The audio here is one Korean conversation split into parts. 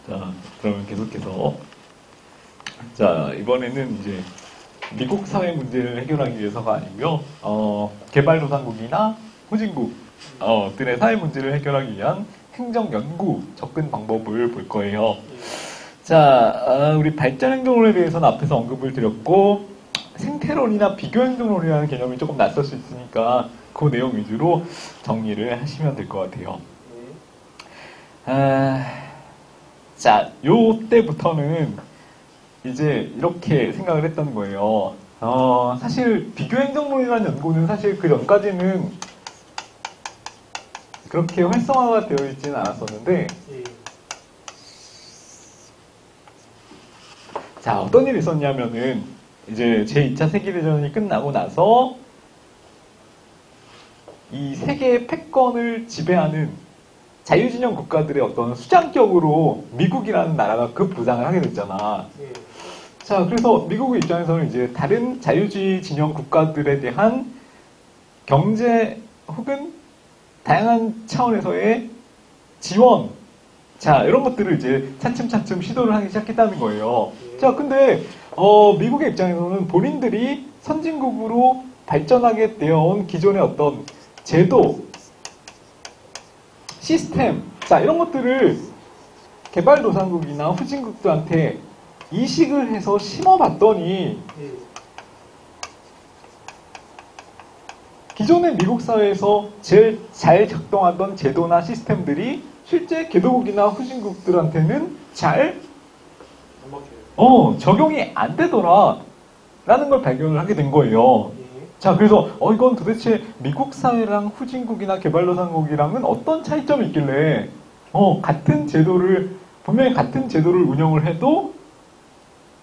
자, 그러면 계속해서. 자, 이번에는 이제 미국 사회 문제를 해결하기 위해서가 아니고요. 개발도상국이나 후진국, 들의 사회 문제를 해결하기 위한 행정 연구 접근 방법을 볼 거예요. 자, 우리 발전행동론에 대해서는 앞에서 언급을 드렸고, 생태론이나 비교행동론이라는 개념이 조금 낯설 수 있으니까 그 내용 위주로 정리를 하시면 될 것 같아요. 자, 요 때부터는 이제 이렇게 생각을 했던 거예요. 사실 비교행정론이라는 연구는 사실 그 전까지는 그렇게 활성화가 되어 있지는 않았었는데, 자, 어떤 일이 있었냐면은 이제 제2차 세계대전이 끝나고 나서 이 세계의 패권을 지배하는 자유진영 국가들의 어떤 수장격으로 미국이라는 나라가 급부상을 하게 됐잖아. 자, 그래서 미국의 입장에서는 이제 다른 자유주의 진영 국가들에 대한 경제 혹은 다양한 차원에서의 지원, 자, 이런 것들을 이제 차츰차츰 시도를 하기 시작했다는 거예요. 자, 근데 미국의 입장에서는 본인들이 선진국으로 발전하게 되어온 기존의 어떤 제도, 시스템, 자, 이런 것들을 개발도상국이나 후진국들한테 이식을 해서 심어봤더니 기존의 미국 사회에서 제일 잘 작동하던 제도나 시스템들이 실제 개도국이나 후진국들한테는 잘 적용이 안 되더라 라는 걸 발견을 하게 된 거예요. 자, 그래서 이건 도대체 미국 사회랑 후진국이나 개발도상국이랑은 어떤 차이점이 있길래 같은 제도를 분명히 같은 제도를 운영을 해도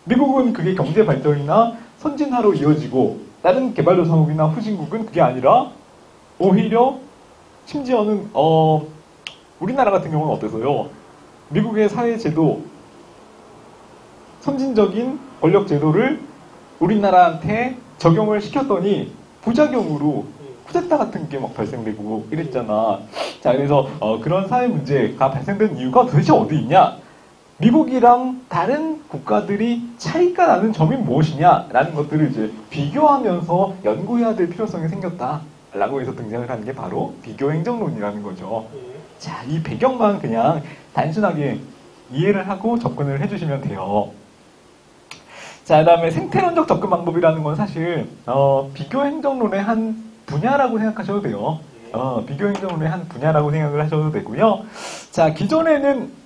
미국은 그게 경제 발전이나 선진화로 이어지고 다른 개발도상국이나 후진국은 그게 아니라 오히려 심지어는 우리나라 같은 경우는 어때서요? 미국의 사회제도, 선진적인 권력제도를 우리나라한테 적용을 시켰더니 부작용으로 쿠데타 같은 게 막 발생되고 이랬잖아. 자, 그래서 그런 사회 문제가 발생된 이유가 도대체 어디 있냐? 미국이랑 다른 국가들이 차이가 나는 점이 무엇이냐라는 것들을 이제 비교하면서 연구해야 될 필요성이 생겼다라고 해서 등장을 하는 게 바로 비교행정론이라는 거죠. 자, 이 배경만 그냥 단순하게 이해를 하고 접근을 해주시면 돼요. 자, 그 다음에 생태론적 접근 방법이라는 건 사실 비교행정론의 한 분야라고 생각하셔도 돼요. 비교행정론의 한 분야라고 생각을 하셔도 되고요. 자, 기존에는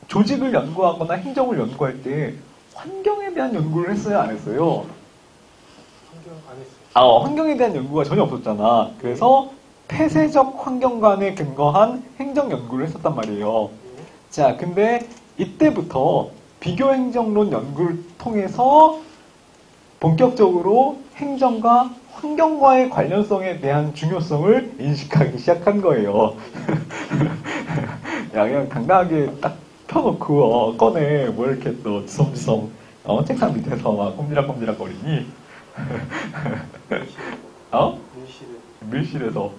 조직을 연구하거나 행정을 연구할 때 환경에 대한 연구를 했어요, 안 했어요? 환경 안 했어요. 환경에 대한 연구가 전혀 없었잖아. 그래서 폐쇄적 환경관에 근거한 행정 연구를 했었단 말이에요. 자, 근데 이때부터 비교행정론 연구를 통해서 본격적으로 행정과 환경과의 관련성에 대한 중요성을 인식하기 시작한 거예요. 야, 그냥 당당하게 딱 펴놓고 꺼내 뭐 이렇게 또 주섬주섬 책상 밑에서 막 꼼지락꼼지락 거리니 밀실에서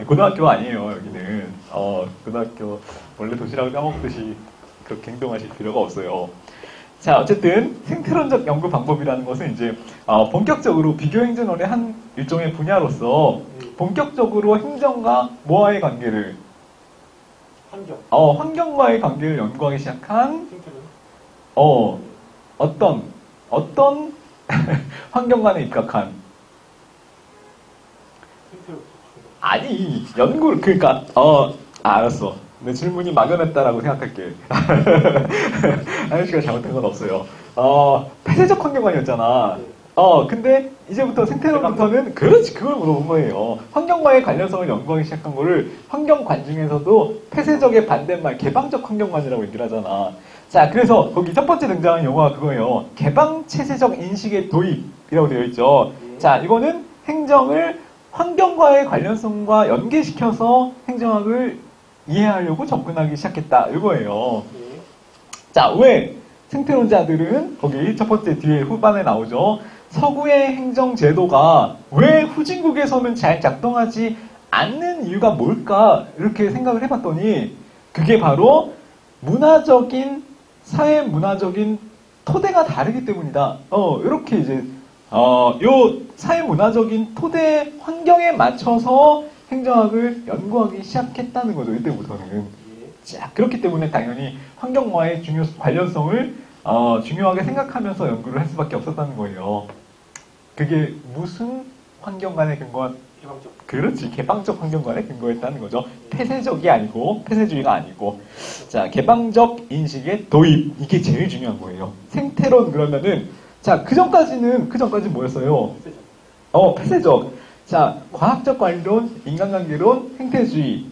고등학교 아니에요. 여기는 고등학교 원래 도시락을 까먹듯이 그렇게 행동하실 필요가 없어요. 자, 어쨌든 생태론적 연구 방법이라는 것은 이제 본격적으로 비교행정론의 한 일종의 분야로서 본격적으로 행정과 뭐와의 관계를 환경과의 관계를 연구하기 시작한 어떤 환경관에 입각한 아니 연구를 그러니까 알았어. 내 질문이 막연했다라고 생각할게. 아저씨가 잘못한 건 없어요. 폐쇄적 환경관이었잖아. 근데 이제부터 생태론부터는 그렇지, 그걸 물어본 거예요. 환경과의 관련성을 연구하기 시작한 거를 환경관 중에서도 폐쇄적의 반대말 개방적 환경관이라고 얘기를 하잖아. 자, 그래서 거기 첫 번째 등장한 용어가 그거예요. 개방체제적 인식의 도입이라고 되어 있죠. 자, 이거는 행정을 환경과의 관련성과 연계시켜서 행정학을 이해하려고 접근하기 시작했다, 이거예요. 자, 왜 생태론자들은 거기 첫 번째 뒤에 후반에 나오죠. 서구의 행정제도가 왜 후진국에서는 잘 작동하지 않는 이유가 뭘까? 이렇게 생각을 해봤더니 그게 바로 사회 문화적인 토대가 다르기 때문이다. 이렇게 이제, 요 사회 문화적인 토대 환경에 맞춰서 행정학을 연구하기 시작했다는 거죠. 이때부터는. 자, 그렇기 때문에 당연히 환경과의 관련성을 중요하게 생각하면서 연구를 할 수밖에 없었다는 거예요. 그게 무슨 환경관에 근거한 개방적. 그렇지. 개방적 환경관에 근거했다는 거죠. 폐쇄주의가 아니고. 자, 개방적 인식의 도입. 이게 제일 중요한 거예요. 생태론 그러면은, 자, 그 전까지는 뭐였어요? 폐쇄적. 자, 과학적 관리론, 인간관계론, 생태주의.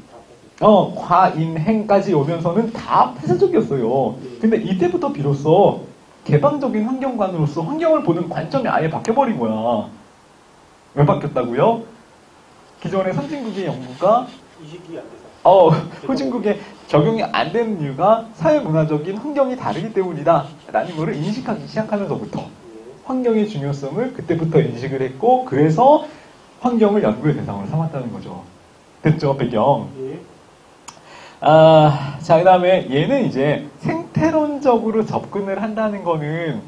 과인행까지 오면서는 다 폐쇄적이었어요. 근데 이때부터 비로소 개방적인 환경관으로서 환경을 보는 관점이 아예 바뀌어버린 거야. 왜 바뀌었다고요? 기존의 선진국의 연구가 이식이 안 돼서. 후진국에 적용이 안 되는 이유가 사회문화적인 환경이 다르기 때문이다 라는 것을 인식하기 시작하면서부터 환경의 중요성을 그때부터 인식을 했고 그래서 환경을 연구의 대상으로 삼았다는 거죠. 됐죠? 배경. 자, 그 다음에 얘는 이제 생태론적으로 접근을 한다는 거는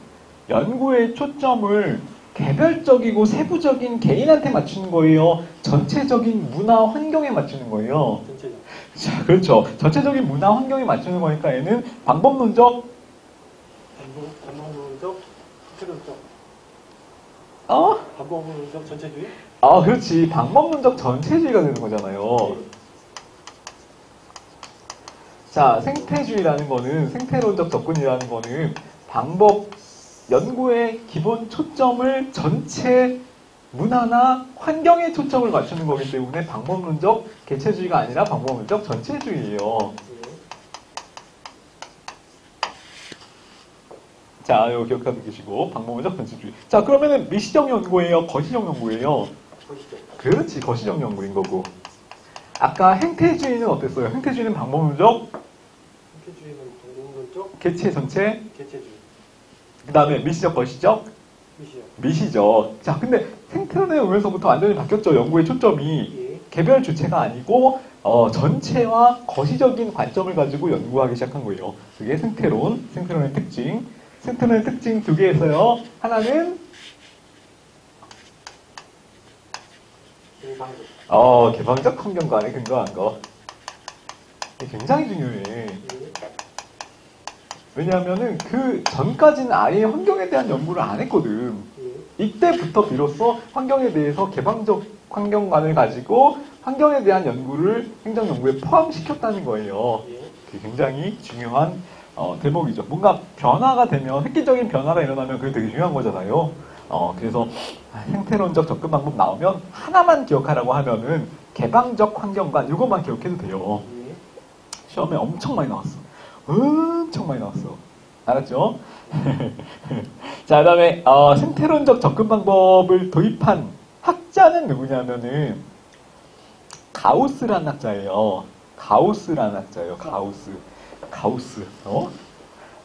연구의 초점을 개별적이고 세부적인 개인한테 맞추는 거예요. 전체적인 문화 환경에 맞추는 거예요. 전체적. 자, 그렇죠. 전체적인 문화 환경에 맞추는 거니까 얘는 방법론적, 반복론적, 생태론적. 반복론적 전체주의? 그렇지. 방법론적 전체주의가 되는 거잖아요. 자, 생태론적 접근이라는 거는 연구의 기본 초점을 전체 문화나 환경에 초점을 맞추는 거기 때문에 방법론적 개체주의가 아니라 방법론적 전체주의예요. 자, 이거 기억하고 계시고 방법론적 전체주의. 자, 그러면은 미시적 연구예요? 거시적 연구예요? 거시적. 그렇지, 거시적 연구인 거고. 아까 행태주의는 어땠어요? 행태주의는 방법론적, 생태주의는 방법론적, 개체 전체, 개체주의. 그 다음에 미시적, 거시적, 미시적. 자, 근데 생태론에 오면서부터 완전히 바뀌었죠. 연구의 초점이 개별 주체가 아니고 전체와 거시적인 관점을 가지고 연구하기 시작한 거예요. 그게 생태론의 특징. 생태론의 특징 두 개 있어요. 하나는 개방적 환경관에 근거한 거. 이게 굉장히 중요해. 왜냐하면은 그 전까지는 아예 환경에 대한 연구를 안 했거든. 이때부터 비로소 환경에 대해서 개방적 환경관을 가지고 환경에 대한 연구를 행정연구에 포함시켰다는 거예요. 그게 굉장히 중요한 대목이죠. 뭔가 변화가 되면, 획기적인 변화가 일어나면 그게 되게 중요한 거잖아요. 그래서 생태론적 접근 방법 나오면 하나만 기억하라고 하면은 개방적 환경관, 이것만 기억해도 돼요. 시험에 엄청 많이 나왔어. 엄청 많이 나왔어. 알았죠? 자, 그 다음에 생태론적 접근 방법을 도입한 학자는 누구냐면은 가우스라는 학자예요. 가우스.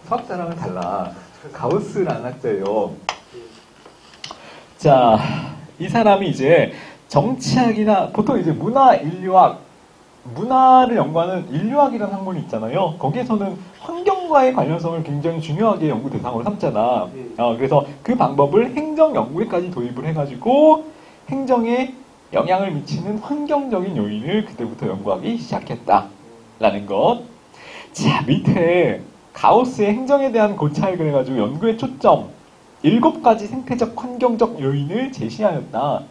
수학자랑은 달라. 가우스라는 학자예요. 자, 이 사람이 이제 정치학이나 보통 이제 문화를 연구하는 인류학이라는 학문이 있잖아요. 거기에서는 환경과의 관련성을 굉장히 중요하게 연구 대상으로 삼잖아. 그래서 그 방법을 행정 연구에까지 도입을 해가지고 행정에 영향을 미치는 환경적인 요인을 그때부터 연구하기 시작했다라는 것. 자, 밑에 가우스의 행정에 대한 고찰을 그래가지고 연구의 초점 7가지 생태적 환경적 요인을 제시하였다.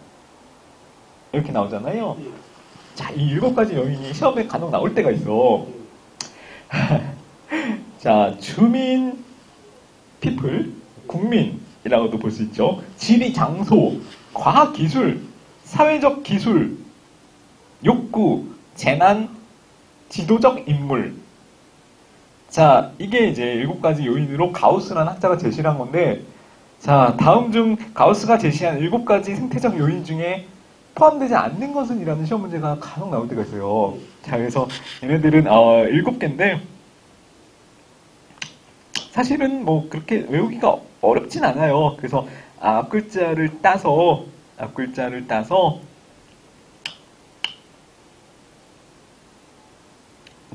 이렇게 나오잖아요. 자, 이 7가지 요인이 시험에 간혹 나올 때가 있어. 자, 주민, people, 국민이라고도 볼 수 있죠. 지리, 장소, 과학, 기술, 사회적 기술, 욕구, 재난, 지도적 인물. 자, 이게 이제 7가지 요인으로 가우스라는 학자가 제시를 한 건데, 자, 다음 중 가우스가 제시한 7가지 생태적 요인 중에 포함되지 않는 것은 이라는 시험 문제가 간혹 나올 때가 있어요. 자, 그래서 얘네들은 7개인데 사실은 뭐 그렇게 외우기가 어렵진 않아요. 그래서 앞글자를 따서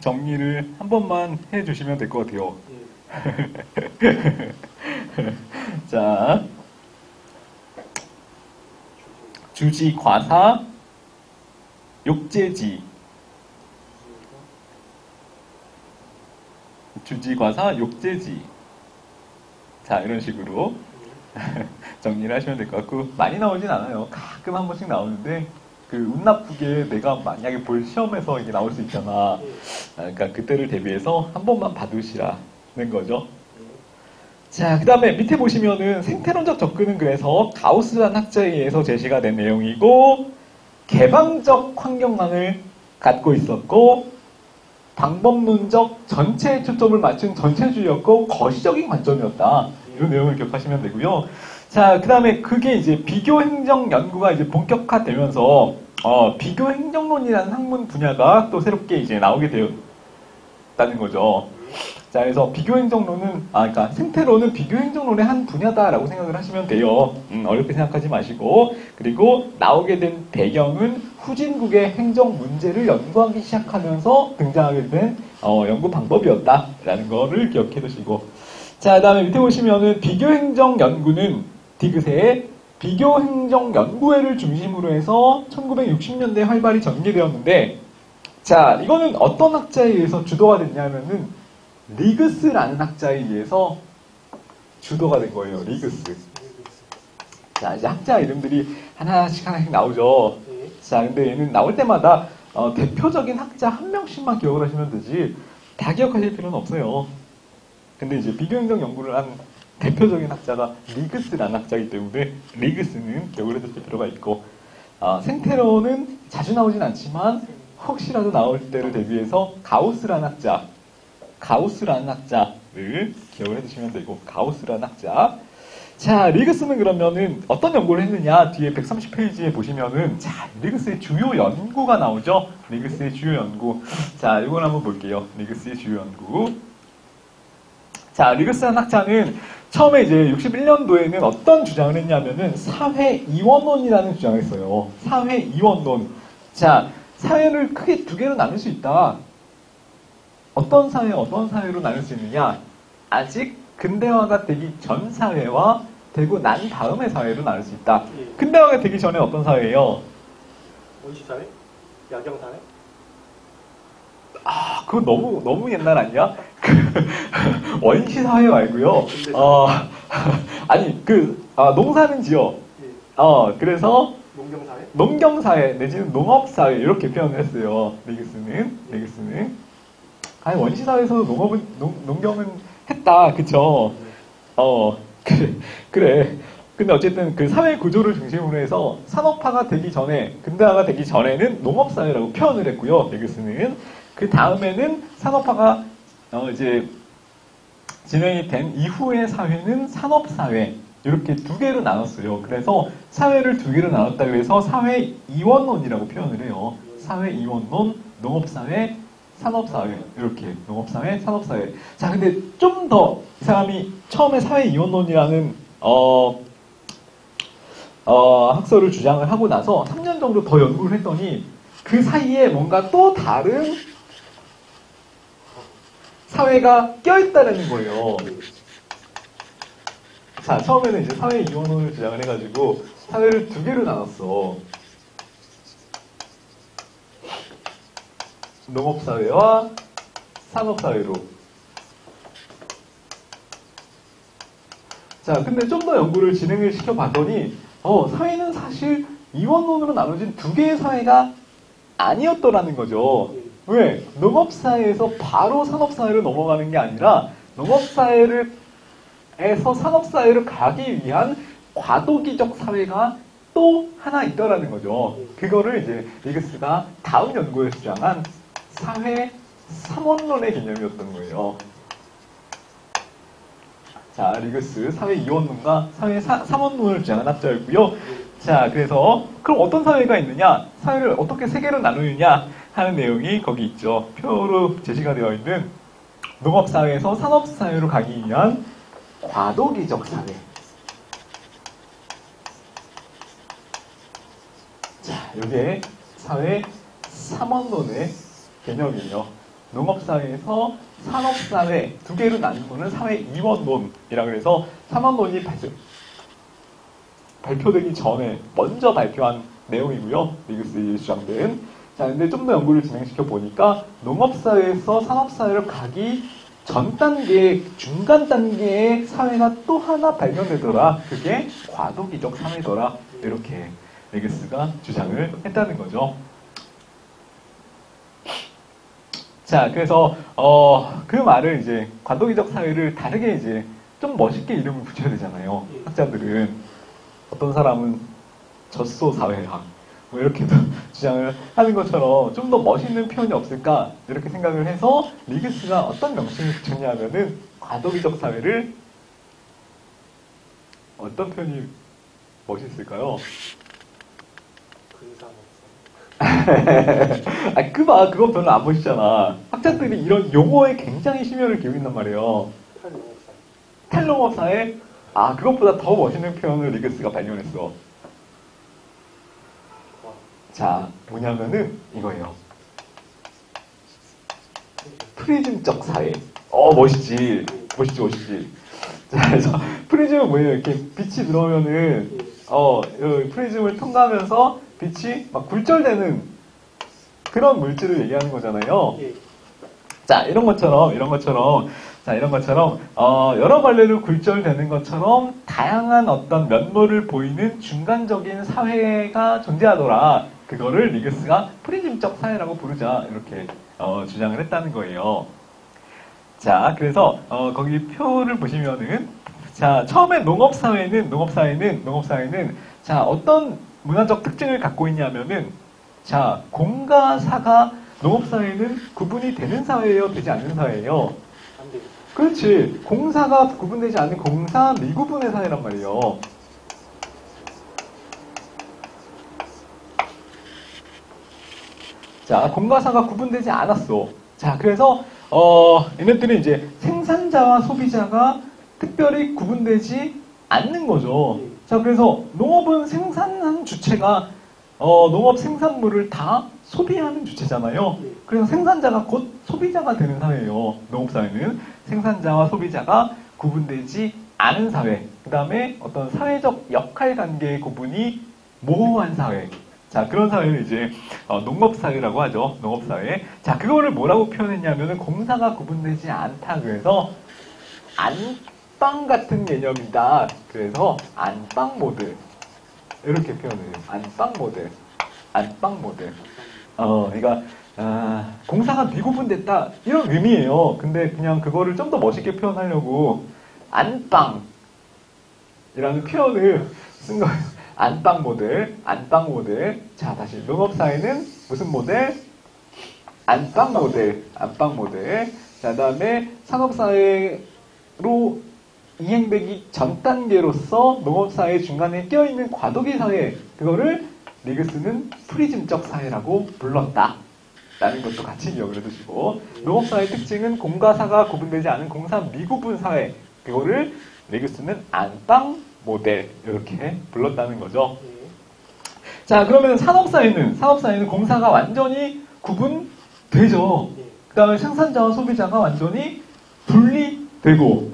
정리를 한 번만 해주시면 될 것 같아요. 자, 주지, 과사, 욕제지. 주지, 과사, 욕제지. 자, 이런 식으로 정리를 하시면 될 것 같고, 많이 나오진 않아요. 가끔 한 번씩 나오는데, 그 운 나쁘게 내가 만약에 볼 시험에서 이게 나올 수 있잖아. 그러니까 그때를 대비해서 한 번만 봐두시라는 거죠. 자, 그 다음에 밑에 보시면은 생태론적 접근은 그래서 가우스라는 학자에 의해서 제시가 된 내용이고, 개방적 환경망을 갖고 있었고, 방법론적 전체에 초점을 맞춘 전체주의였고, 거시적인 관점이었다. 이런 내용을 기억하시면 되고요. 자, 그 다음에 그게 이제 비교행정 연구가 이제 본격화되면서, 비교행정론이라는 학문 분야가 또 새롭게 이제 나오게 되었다는 거죠. 자, 그래서 비교행정론은, 그러니까 생태론은 비교행정론의 한 분야다라고 생각을 하시면 돼요. 어렵게 생각하지 마시고. 그리고 나오게 된 배경은 후진국의 행정 문제를 연구하기 시작하면서 등장하게 된 연구 방법이었다라는 거를 기억해 두시고. 자, 그 다음에 밑에 보시면은 비교행정 연구는 디귿의 비교행정연구회를 중심으로 해서 1960년대에 활발히 전개되었는데, 자, 이거는 어떤 학자에 의해서 주도가 됐냐면은 리그스라는 학자에 의해서 주도가 된 거예요. 리그스. 자, 이제 학자 이름들이 하나씩 나오죠. 자, 근데 얘는 나올 때마다 대표적인 학자 한 명씩만 기억을 하시면 되지 다 기억하실 필요는 없어요. 근데 이제 비교행정 연구를 한 대표적인 학자가 리그스라는 학자이기 때문에 리그스는 기억을 해두실 필요가 있고, 생태론은 자주 나오진 않지만 혹시라도 나올 때를 대비해서 가우스라는 학자를 기억을 해두시면 되고, 가우스라는 학자. 자, 리그스는 그러면은 어떤 연구를 했느냐? 뒤에 130페이지에 보시면은, 자, 리그스의 주요 연구가 나오죠? 리그스의 주요 연구. 자, 이걸 한번 볼게요. 리그스의 주요 연구. 자, 리그스라는 학자는 처음에 이제 61년도에는 어떤 주장을 했냐면은 사회 이원론이라는 주장을 했어요. 사회 이원론. 자, 사회를 크게 두 개로 나눌 수 있다. 어떤 사회, 어떤 사회로 나눌 수 있느냐? 아직 근대화가 되기 전 사회와 되고 난 다음의 사회로 나눌 수 있다. 근대화가 되기 전에 어떤 사회예요? 원시사회? 야경사회? 그거 너무 옛날 아니야? 원시사회 말고요. 아니, 농사는 지어. 그래서 농경사회? 농경사회 내지는 농업사회 이렇게 표현을 했어요. 리그스는. 아니, 원시사회에서도 농경은 했다. 그쵸? 그래. 근데 어쨌든 그 사회 구조를 중심으로 해서 산업화가 되기 전에, 근대화가 되기 전에는 농업사회라고 표현을 했고요. 리그스는. 그 다음에는 산업화가 이제 진행이 된 이후의 사회는 산업사회. 이렇게 두 개로 나눴어요. 그래서 사회를 두 개로 나눴다고 해서 사회 이원론이라고 표현을 해요. 사회 이원론, 농업사회, 산업사회. 이렇게 농업사회, 산업사회. 자, 근데 좀 더 이 사람이 처음에 사회 이원론이라는 학설을 주장을 하고 나서 3년 정도 더 연구를 했더니 그 사이에 뭔가 또 다른 사회가 껴있다는 거예요. 자, 처음에는 이제 사회 이원론을 주장을 해가지고 사회를 두 개로 나눴어. 농업사회와 산업사회로. 자, 근데 좀 더 연구를 진행을 시켜봤더니 사회는 사실 이원론으로 나눠진 두 개의 사회가 아니었더라는 거죠. 왜? 농업사회에서 바로 산업사회로 넘어가는 게 아니라 농업사회에서 산업사회로 가기 위한 과도기적 사회가 또 하나 있더라는 거죠. 그거를 이제 리그스가 다음 연구에 주장한 사회 3원론의 개념이었던 거예요. 자, 리그스 사회 이원론과 사회 3원론을 주장한 학자였고요. 자, 그래서 그럼 어떤 사회가 있느냐? 사회를 어떻게 세 개로 나누느냐 하는 내용이 거기 있죠. 표로 제시가 되어 있는 농업사회에서 산업사회로 가기 위한 과도기적 사회. 자, 이게 사회 3원론의 개념이에요. 농업사회에서 산업사회 두 개로 나누고는 사회 이원론이라 그래서 3원론이 발표되기 전에 먼저 발표한 내용이고요. 리그스의 주장된. 자, 근데 좀 더 연구를 진행시켜 보니까 농업사회에서 산업사회로 가기 전 단계, 중간 단계의 사회가 또 하나 발견되더라. 그게 과도기적 사회더라. 이렇게 리그스가 주장을 했다는 거죠. 자, 그래서 그 말을 이제 과도기적 사회를 다르게 이제 좀 멋있게 이름을 붙여야 되잖아요. 학자들은 어떤 사람은 젖소 사회학 뭐 이렇게도 주장을 하는 것처럼 좀 더 멋있는 표현이 없을까 이렇게 생각을 해서 리그스가 어떤 명칭을 붙였냐면은 과도기적 사회를 어떤 표현이 멋있을까요? 근사업사. 그거 별로 안 멋있잖아. 학자들이 이런 용어에 굉장히 심혈을 기울인단 말이에요. 탈농업사회? 그것보다 더 멋있는 표현을 리그스가 발견했어. 자, 뭐냐면은 이거예요. 프리즘적 사회. 멋있지. 멋있지. 자, 그래서 프리즘은 뭐예요? 이렇게 빛이 들어오면은 프리즘을 통과하면서 빛이 막 굴절되는 그런 물질을 얘기하는 거잖아요. 자, 이런 것처럼 여러 갈래로 굴절되는 것처럼 다양한 어떤 면모를 보이는 중간적인 사회가 존재하더라. 그거를 리그스가 프리즘적 사회라고 부르자. 이렇게 주장을 했다는 거예요. 자, 그래서 거기 표를 보시면은 자, 처음에 농업사회는 자, 어떤 문화적 특징을 갖고 있냐면은 자, 공과 사가 농업사회는 구분이 되는 사회예요? 되지 않는 사회예요? 안 돼. 그렇지. 공사가 구분되지 않는 공사 미구분의 사회란 말이에요. 자, 공과 사가 구분되지 않았어. 자, 그래서 얘네들은 이제 생산자와 소비자가 특별히 구분되지 않는 거죠. 자, 그래서 농업은 생산한 주체가 농업 생산물을 다 소비하는 주체잖아요. 그래서 생산자가 곧 소비자가 되는 사회예요. 농업사회는 생산자와 소비자가 구분되지 않은 사회. 그 다음에 어떤 사회적 역할 관계의 구분이 모호한 사회. 자, 그런 사회를 이제 농업사회라고 하죠. 농업사회. 자, 그거를 뭐라고 표현했냐면은 공사가 구분되지 않다. 그래서 안방 같은 개념이다. 그래서 안방 모델. 이렇게 표현을 해요. 안방 모델. 그러니까 공사가 미구분됐다 이런 의미예요. 근데 그냥 그거를 좀 더 멋있게 표현하려고 안방이라는 표현을 쓴 거예요. 안방 모델. 자, 다시 농업사회는 무슨 모델? 안방 모델. 자, 그다음에 산업사회로 이행되기 전 단계로서 농업사회 중간에 껴있는 과도기 사회, 그거를 리그스는 프리즘적 사회라고 불렀다. 라는 것도 같이 기억을 해두시고, 농업사회의 특징은 공과 사가 구분되지 않은 공사 미구분 사회, 그거를 리그스는 안방 모델 이렇게 불렀다는 거죠. 자, 그러면 산업사회는 공사가 완전히 구분되죠. 그 다음에 생산자와 소비자가 완전히 분리되고,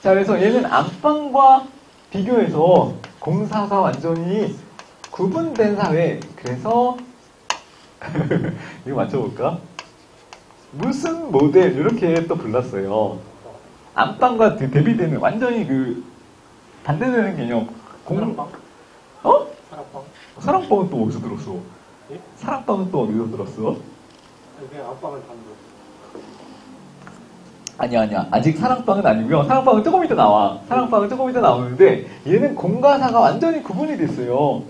자, 그래서 얘는 안방과 비교해서 공사가 완전히 구분된 사회. 그래서 이거 맞춰볼까? 무슨 모델 이렇게 또 불렀어요. 안방과 대비되는 완전히 그 반대되는 개념. 사랑방? 사랑방? 사랑방은 또 어디서 들었어? 예? 사랑방은 또 어디서 들었어? 그냥 안방을 반대. 아니야. 아직 사랑방은 아니고요. 사랑방은 조금 이따 나와. 사랑방은 조금 이따 나오는데 얘는 공과 사가 완전히 구분이 됐어요.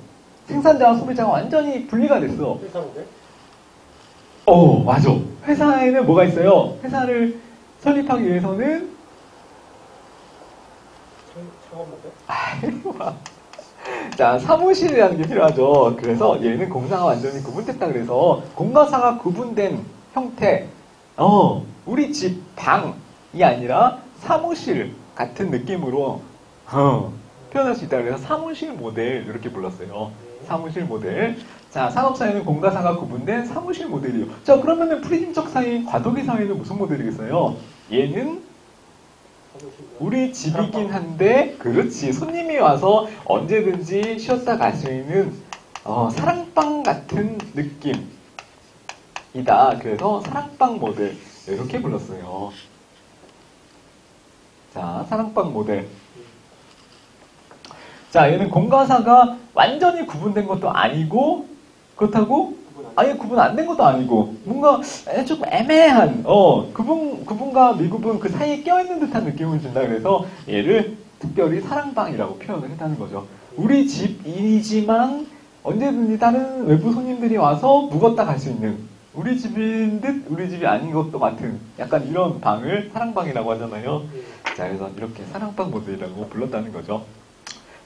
생산자와 소비자가 완전히 분리가 됐어. 회사인데? 맞아. 회사에는 뭐가 있어요? 회사를 설립하기 위해서는 창업인데? 자, 사무실이라는 게 필요하죠. 그래서 얘는 공사가 완전히 구분됐다 그래서 공과 사가 구분된 형태. 우리 집 방이 아니라 사무실 같은 느낌으로 표현할 수 있다 그래서 사무실 모델 이렇게 불렀어요. 사무실 모델. 자, 산업사회는 공가사가 구분된 사무실 모델이요. 자, 그러면은 프리즘적 사회인 과도기 사회는 무슨 모델이겠어요? 얘는 우리 집이긴 한데, 그렇지. 손님이 와서 언제든지 쉬었다 갈 수 있는 사랑방 같은 느낌이다. 그래서 사랑방 모델 이렇게 불렀어요. 자, 사랑방 모델. 자, 얘는 공가사가 완전히 구분된 것도 아니고, 그렇다고 아예 구분 안 된 것도 아니고, 뭔가 조금 애매한, 구분과 미구분 그 사이에 껴있는 듯한 느낌을 준다. 그래서 얘를 특별히 사랑방이라고 표현을 했다는 거죠. 우리 집이지만 언제든지 다른 외부 손님들이 와서 묵었다 갈 수 있는, 우리 집인 듯 우리 집이 아닌 것도 같은 약간 이런 방을 사랑방이라고 하잖아요. 자, 그래서 이렇게 사랑방 모델이라고 불렀다는 거죠.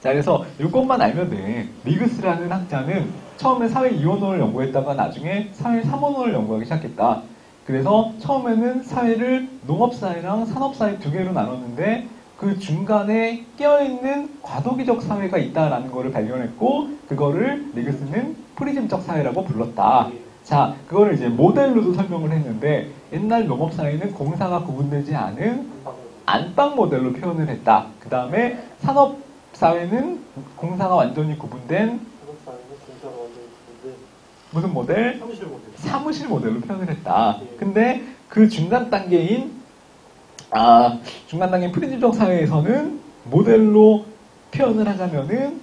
자, 그래서 이것만 알면 돼. 리그스라는 학자는 처음에 사회 2원어를 연구했다가 나중에 사회 3원어를 연구하기 시작했다. 그래서 처음에는 사회를 농업사회랑 산업사회 두 개로 나눴는데 그 중간에 끼어있는 과도기적 사회가 있다라는 것을 발견했고, 그거를 리그스는 프리즘적 사회라고 불렀다. 자, 그거를 이제 모델로도 설명을 했는데, 옛날 농업사회는 공사가 구분되지 않은 안방 모델로 표현을 했다. 그 다음에 산업사회는 공사가 완전히 구분된 무슨 모델? 사무실 모델로 표현을 했다. 근데 그 중간 단계인 프리즘적 사회에서는 모델로 표현을 하자면은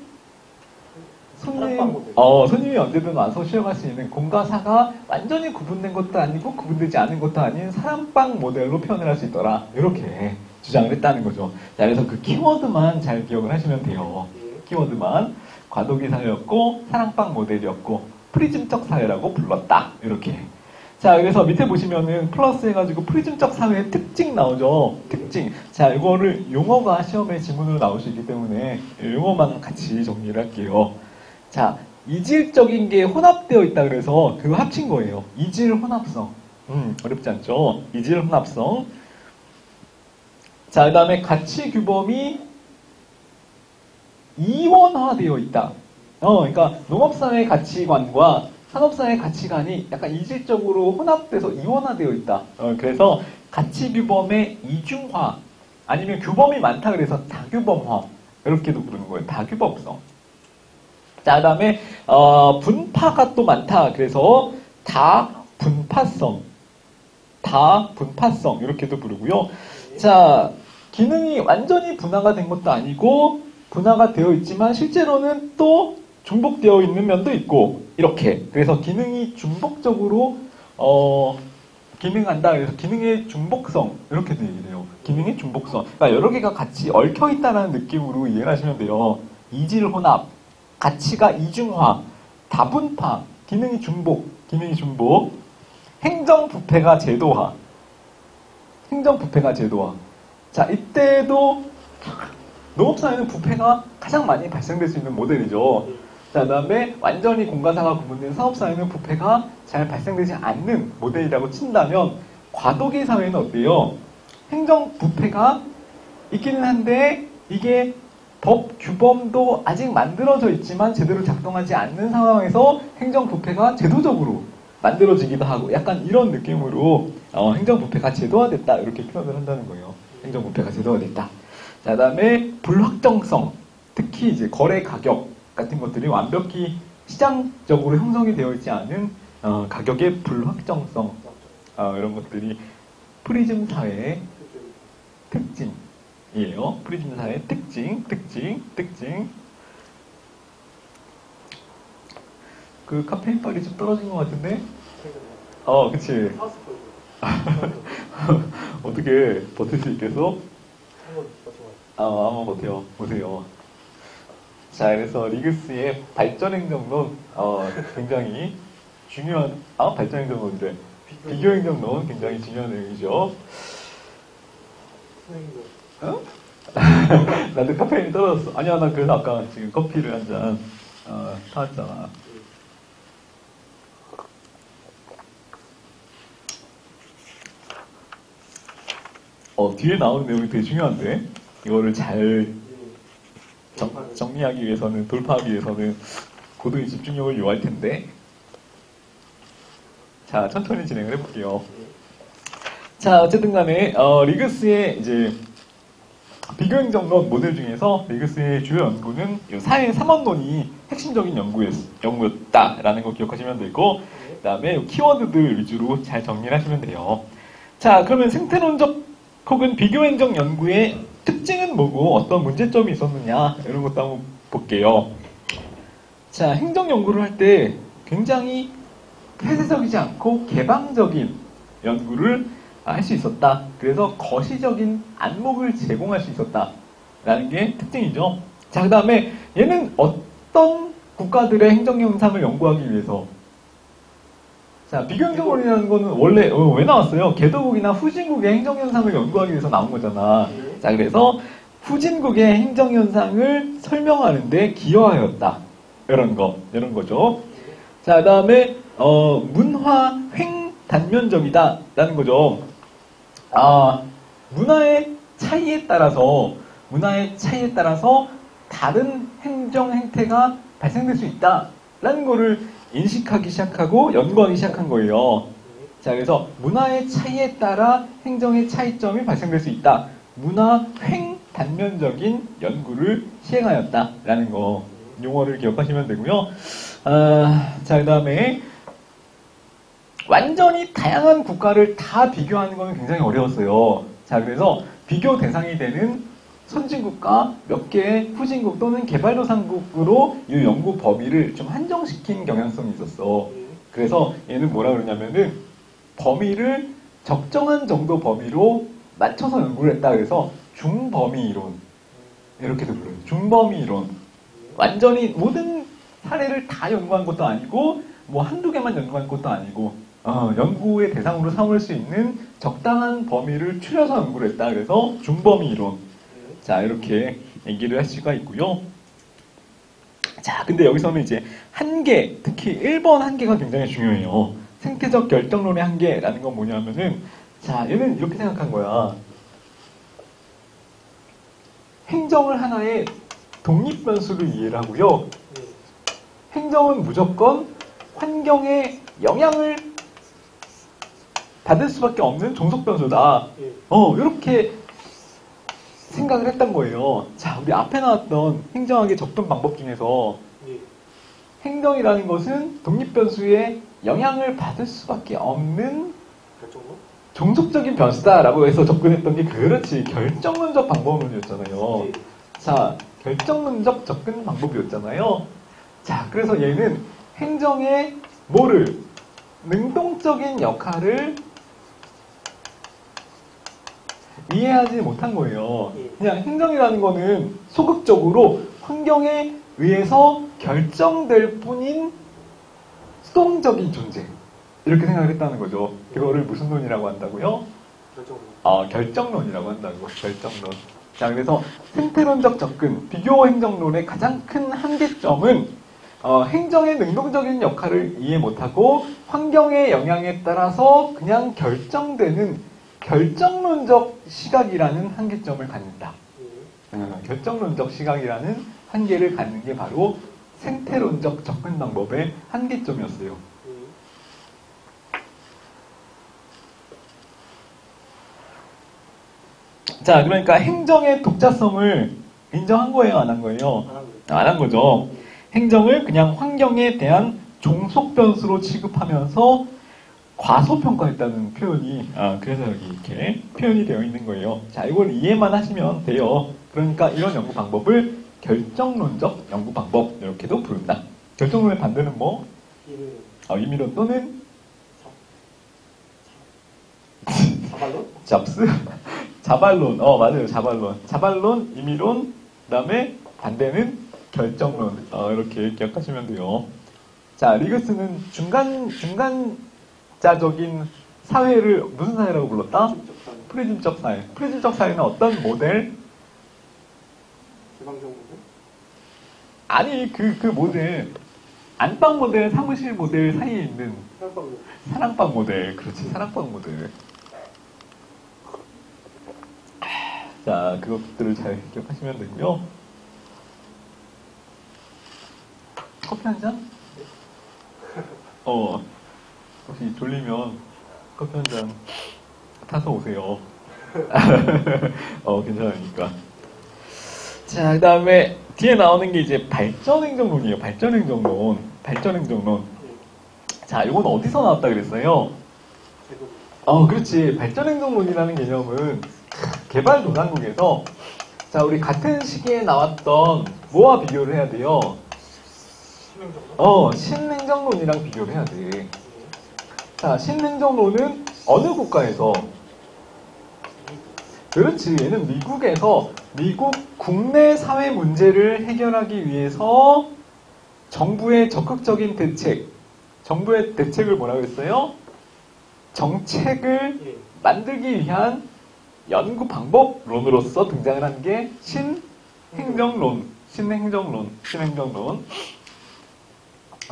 손님이 언제든 와서 쉬어갈 수 있는 공가사가 완전히 구분된 것도 아니고 구분되지 않은 것도 아닌 사랑방 모델로 표현을 할 수 있더라. 이렇게 주장을 했다는 거죠. 자, 그래서 그 키워드만 잘 기억을 하시면 돼요. 키워드만. 과도기 사회였고 사랑방 모델이었고 프리즘적 사회라고 불렀다. 이렇게. 자, 그래서 밑에 보시면은 플러스 해가지고 프리즘적 사회의 특징 나오죠. 특징. 자, 이거를 용어가 시험에 지문으로 나올 수 있기 때문에 용어만 같이 정리를 할게요. 자, 이질적인 게 혼합되어 있다 그래서 그거 합친 거예요. 이질 혼합성. 어렵지 않죠? 이질 혼합성. 자, 그 다음에 가치 규범이 이원화되어 있다. 그러니까 농업사회 가치관과 산업사회 가치관이 약간 이질적으로 혼합돼서 이원화되어 있다. 그래서 가치 규범의 이중화, 아니면 규범이 많다 그래서 다규범화, 이렇게도 부르는 거예요. 다규범성. 자, 그 다음에 분파가 또 많다. 그래서 다분파성, 이렇게도 부르고요. 자, 기능이 완전히 분화가 된 것도 아니고 분화가 되어 있지만 실제로는 또 중복되어 있는 면도 있고, 이렇게. 그래서 기능이 중복적으로 기능한다. 그래서 기능의 중복성, 이렇게도 얘기를 해요. 기능의 중복성. 그러니까 여러 개가 같이 얽혀 있다는 느낌으로 이해를 하시면 돼요. 이질 혼합, 가치가 이중화, 다분파, 기능이 중복, 행정 부패가 제도화. 자, 이때도 농업사회는 부패가 가장 많이 발생될 수 있는 모델이죠. 자, 그 다음에 완전히 공가사가 구분된 사업사회는 부패가 잘 발생되지 않는 모델이라고 친다면, 과도기 사회는 어때요? 행정 부패가 있기는 한데 이게 법 규범도 아직 만들어져 있지만 제대로 작동하지 않는 상황에서 행정 부패가 제도적으로 만들어지기도 하고, 약간 이런 느낌으로 행정 부패가 제도화됐다, 이렇게 표현을 한다는 거예요. 행정 부패가 제도화됐다. 자, 그 다음에 불확정성, 특히 이제 거래 가격 같은 것들이 완벽히 시장적으로 형성이 되어 있지 않은 가격의 불확정성, 이런 것들이 프리즘 사회의 특징이에요. 프리즘 사회의 특징. 그 카페인 빨이 좀 떨어진 것 같은데? 그치. 어떻게 버틸 수 있겠어? 한번 보세요. 자, 그래서 리그스의 발전행정론, 굉장히 중요한, 발전행정론이래. 비교행정론 굉장히 중요한 내용이죠. 나도 카페인이 떨어졌어. 아니야, 나 그래서 아까 지금 커피를 한 잔, 사왔잖아. 뒤에 나오는 내용이 되게 중요한데? 이거를 잘 정리하기 위해서는, 돌파하기 위해서는 고도의 집중력을 요할 텐데, 자, 천천히 진행을 해볼게요. 자, 어쨌든 간에, 리그스의 이제, 비교행정론 모델 중에서 리그스의 주요 연구는 이 사회 3원론이 핵심적인 연구였다라는 거 기억하시면 되고, 그 다음에 키워드들 위주로 잘 정리를 하시면 돼요. 자, 그러면 생태론적 혹은 비교행정 연구의 특징은 뭐고 어떤 문제점이 있었느냐 이런 것도 한번 볼게요. 자, 행정 연구를 할 때 굉장히 폐쇄적이지 않고 개방적인 연구를 할 수 있었다. 그래서 거시적인 안목을 제공할 수 있었다라는 게 특징이죠. 자, 그 다음에 얘는 어떤 국가들의 행정 현상을 연구하기 위해서, 자, 비교행정론이라는 거는 원래 왜 나왔어요? 개도국이나 후진국의 행정현상을 연구하기 위해서 나온 거잖아. 자, 그래서 후진국의 행정현상을 설명하는데 기여하였다. 이런 거죠. 자, 그 다음에 문화 횡단면적이다 라는 거죠. 문화의 차이에 따라서 다른 행정 행태가 발생될 수 있다 라는 거를 인식하기 시작하고 연구하기 시작한 거예요. 자, 그래서 문화의 차이에 따라 행정의 차이점이 발생될 수 있다. 문화 횡단면적인 연구를 시행하였다라는 거 용어를 기억하시면 되고요. 자, 그 다음에 완전히 다양한 국가를 다 비교하는 것은 굉장히 어려웠어요. 자, 그래서 비교 대상이 되는 선진국과 몇 개의 후진국 또는 개발도상국으로 이 연구 범위를 좀 한정시킨 경향성이 있었어. 그래서 얘는 뭐라 그러냐면은 범위를 적정한 정도 범위로 맞춰서 연구를 했다. 그래서 중범위 이론 이렇게도 불러요. 중범위 이론. 완전히 모든 사례를 다 연구한 것도 아니고 뭐 한두 개만 연구한 것도 아니고 연구의 대상으로 삼을 수 있는 적당한 범위를 추려서 연구를 했다. 그래서 중범위 이론. 자, 이렇게 얘기를 할 수가 있고요. 자, 근데 여기서는 이제 한계, 특히 1번 한계가 굉장히 중요해요. 생태적 결정론의 한계라는 건 뭐냐면은, 자, 얘는 이렇게 생각한 거야. 행정을 하나의 독립변수로 이해를 하고요. 행정은 무조건 환경에 영향을 받을 수밖에 없는 종속변수다. 이렇게 생각을 했던 거예요. 자, 우리 앞에 나왔던 행정학의 접근 방법 중에서 행정이라는 것은 독립변수에 영향을 받을 수밖에 없는 종속적인 변수다라고 해서 접근했던 게 그렇지. 결정론적 방법론이었잖아요. 자, 결정론적 접근 방법이었잖아요. 자, 그래서 얘는 행정의 뭐를? 능동적인 역할을 이해하지 못한 거예요. 그냥 행정이라는 거는 소극적으로 환경에 의해서 결정될 뿐인 수동적인 존재. 이렇게 생각을 했다는 거죠. 그거를 무슨 논이라고 한다고요? 결정론이라고 한다고. 결정론. 자, 그래서 생태론적 접근, 비교 행정론의 가장 큰 한계점은 행정의 능동적인 역할을 이해 못하고 환경의 영향에 따라서 그냥 결정되는 결정론적 시각이라는 한계점을 갖는다. 결정론적 시각이라는 한계를 갖는 게 바로 생태론적 접근 방법의 한계점이었어요. 자, 그러니까 행정의 독자성을 인정한 거예요, 안 한 거예요? 안 한 거죠. 행정을 그냥 환경에 대한 종속 변수로 취급하면서 과소평가했다는 표현이, 그래서 여기 이렇게 표현이 되어 있는 거예요. 자, 이걸 이해만 하시면 돼요. 그러니까 이런 연구 방법을 결정론적 연구 방법, 이렇게도 부른다. 결정론의 반대는 뭐? 임의론 또는? 자발론? 잡스? 자발론. 맞아요. 자발론. 자발론, 임의론, 그 다음에 반대는 결정론. 이렇게 기억하시면 돼요. 자, 리그스는 중간자적인 사회를 무슨 사회라고 불렀다? 프리즘적 사회. 프리즘적 사회는 어떤 모델? 개방적 모델? 아니, 그 모델. 안방 모델, 사무실 모델 사이에 있는 사랑방 모델. 사랑방 모델. 그렇지, 사랑방 모델. 자, 그것들을 잘 기억하시면 되고요. 커피 한 잔? 혹시 졸리면 커피 한 잔 타서 오세요. 괜찮으니까. 자, 그 다음에 뒤에 나오는 게 이제 발전행정론이에요. 발전행정론. 발전행정론. 자, 이건 어디서 나왔다 그랬어요? 그렇지. 발전행정론이라는 개념은 개발도상국에서 자, 우리 같은 시기에 나왔던 뭐와 비교를 해야 돼요? 신행정론이랑 비교를 해야 돼. 자, 신행정론은 어느 국가에서? 그렇지. 얘는 미국에서 미국 국내 사회 문제를 해결하기 위해서 정부의 적극적인 대책, 정부의 대책을 뭐라고 했어요? 정책을 만들기 위한 연구 방법론으로서 등장을 한 게 신행정론.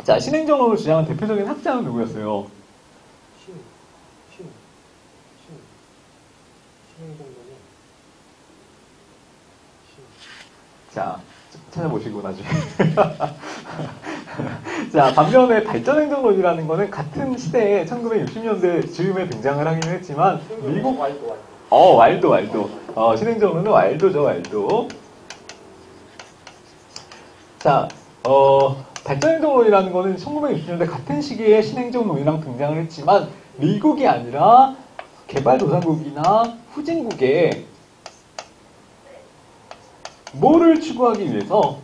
자, 신행정론을 주장한 대표적인 학자는 누구였어요? 자, 찾아보시고 나중에. 자, 반면에 발전행정론이라는 거는 같은 시대에 1960년대 즈음에 등장을 하긴 했지만 미국 왈도. 신행정론은 왈도죠, 왈도. 자, 발전행정론이라는 거는 1960년대 같은 시기에 신행정론이랑 등장을 했지만 미국이 아니라 개발도상국이나 후진국에 뭐를 추구하기 위해서?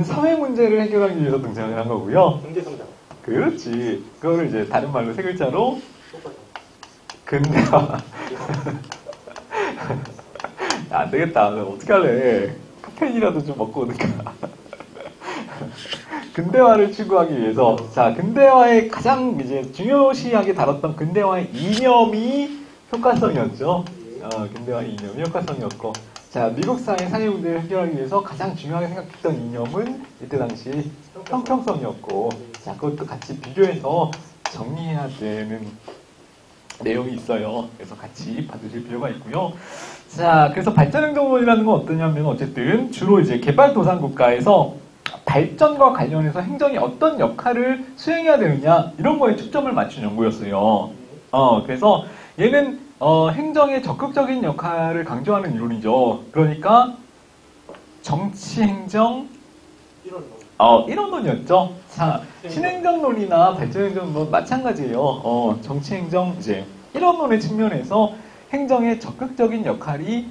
사회 문제를 해결하기 위해서 등장을 한 거고요. 경제성장. 그렇지. 그거를 이제 다른 말로 세 글자로 근대화. 안 되겠다. 어떻게 할래? 카페인이라도 좀 먹고 오니까. 근대화를 추구하기 위해서, 자, 근대화의 가장 이제 중요시하게 다뤘던 근대화의 이념이 효과성이었죠. 근대화 이념이 효과성이었고, 자, 미국 사회 사회 문제를 해결하기 위해서 가장 중요하게 생각했던 이념은 이때 당시 형평성이었고, 자, 그것도 같이 비교해서 정리해야 되는 내용이 있어요. 그래서 같이 봐주실 필요가 있고요. 자, 그래서 발전행정론이라는 건 어떠냐면 어쨌든 주로 이제 개발도상 국가에서 발전과 관련해서 행정이 어떤 역할을 수행해야 되느냐 이런 거에 초점을 맞춘 연구였어요. 그래서 얘는 행정의 적극적인 역할을 강조하는 이론이죠. 그러니까 정치행정 이론이었죠. 자, 신행정론이나 발전행정론 마찬가지예요. 정치행정 이제 이론론의 측면에서 행정의 적극적인 역할이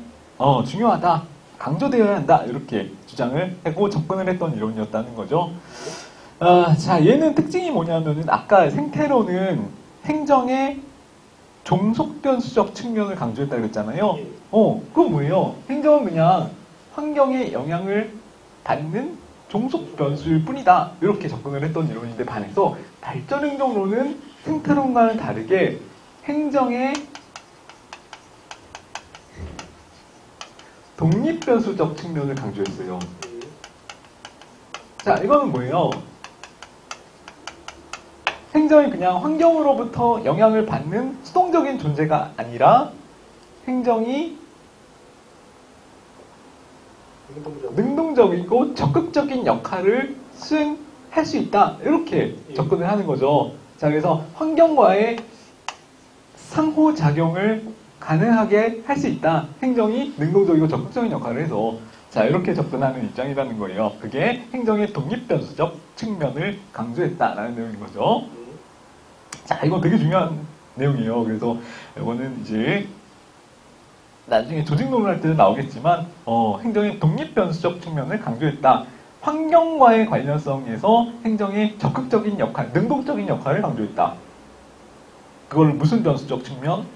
중요하다, 강조되어야 한다 이렇게 주장을 하고 접근을 했던 이론이었다는 거죠. 자, 얘는 특징이 뭐냐면은 아까 생태론은 행정의 종속변수적 측면을 강조했다고 그랬잖아요. 그건 뭐예요? 행정은 그냥 환경에 영향을 받는 종속변수일 뿐이다. 이렇게 접근을 했던 이론인데 반해서 발전행정론은 생태론과는 다르게 행정의 독립변수적 측면을 강조했어요. 자, 이거는 뭐예요? 행정이 그냥 환경으로부터 영향을 받는 수동적인 존재가 아니라 행정이 능동적이고 적극적인 역할을 수행할 수 있다. 이렇게 접근을 하는 거죠. 자, 그래서 환경과의 상호작용을 가능하게 할 수 있다. 행정이 능동적이고 적극적인 역할을 해서 자, 이렇게 접근하는 입장이라는 거예요. 그게 행정의 독립변수적 측면을 강조했다라는 내용인 거죠. 자, 이거 되게 중요한 내용이에요. 그래서 이거는 이제 나중에 조직론을 할 때도 나오겠지만 행정의 독립변수적 측면을 강조했다. 환경과의 관련성에서 행정의 적극적인 역할, 능동적인 역할을 강조했다. 그걸 무슨 변수적 측면?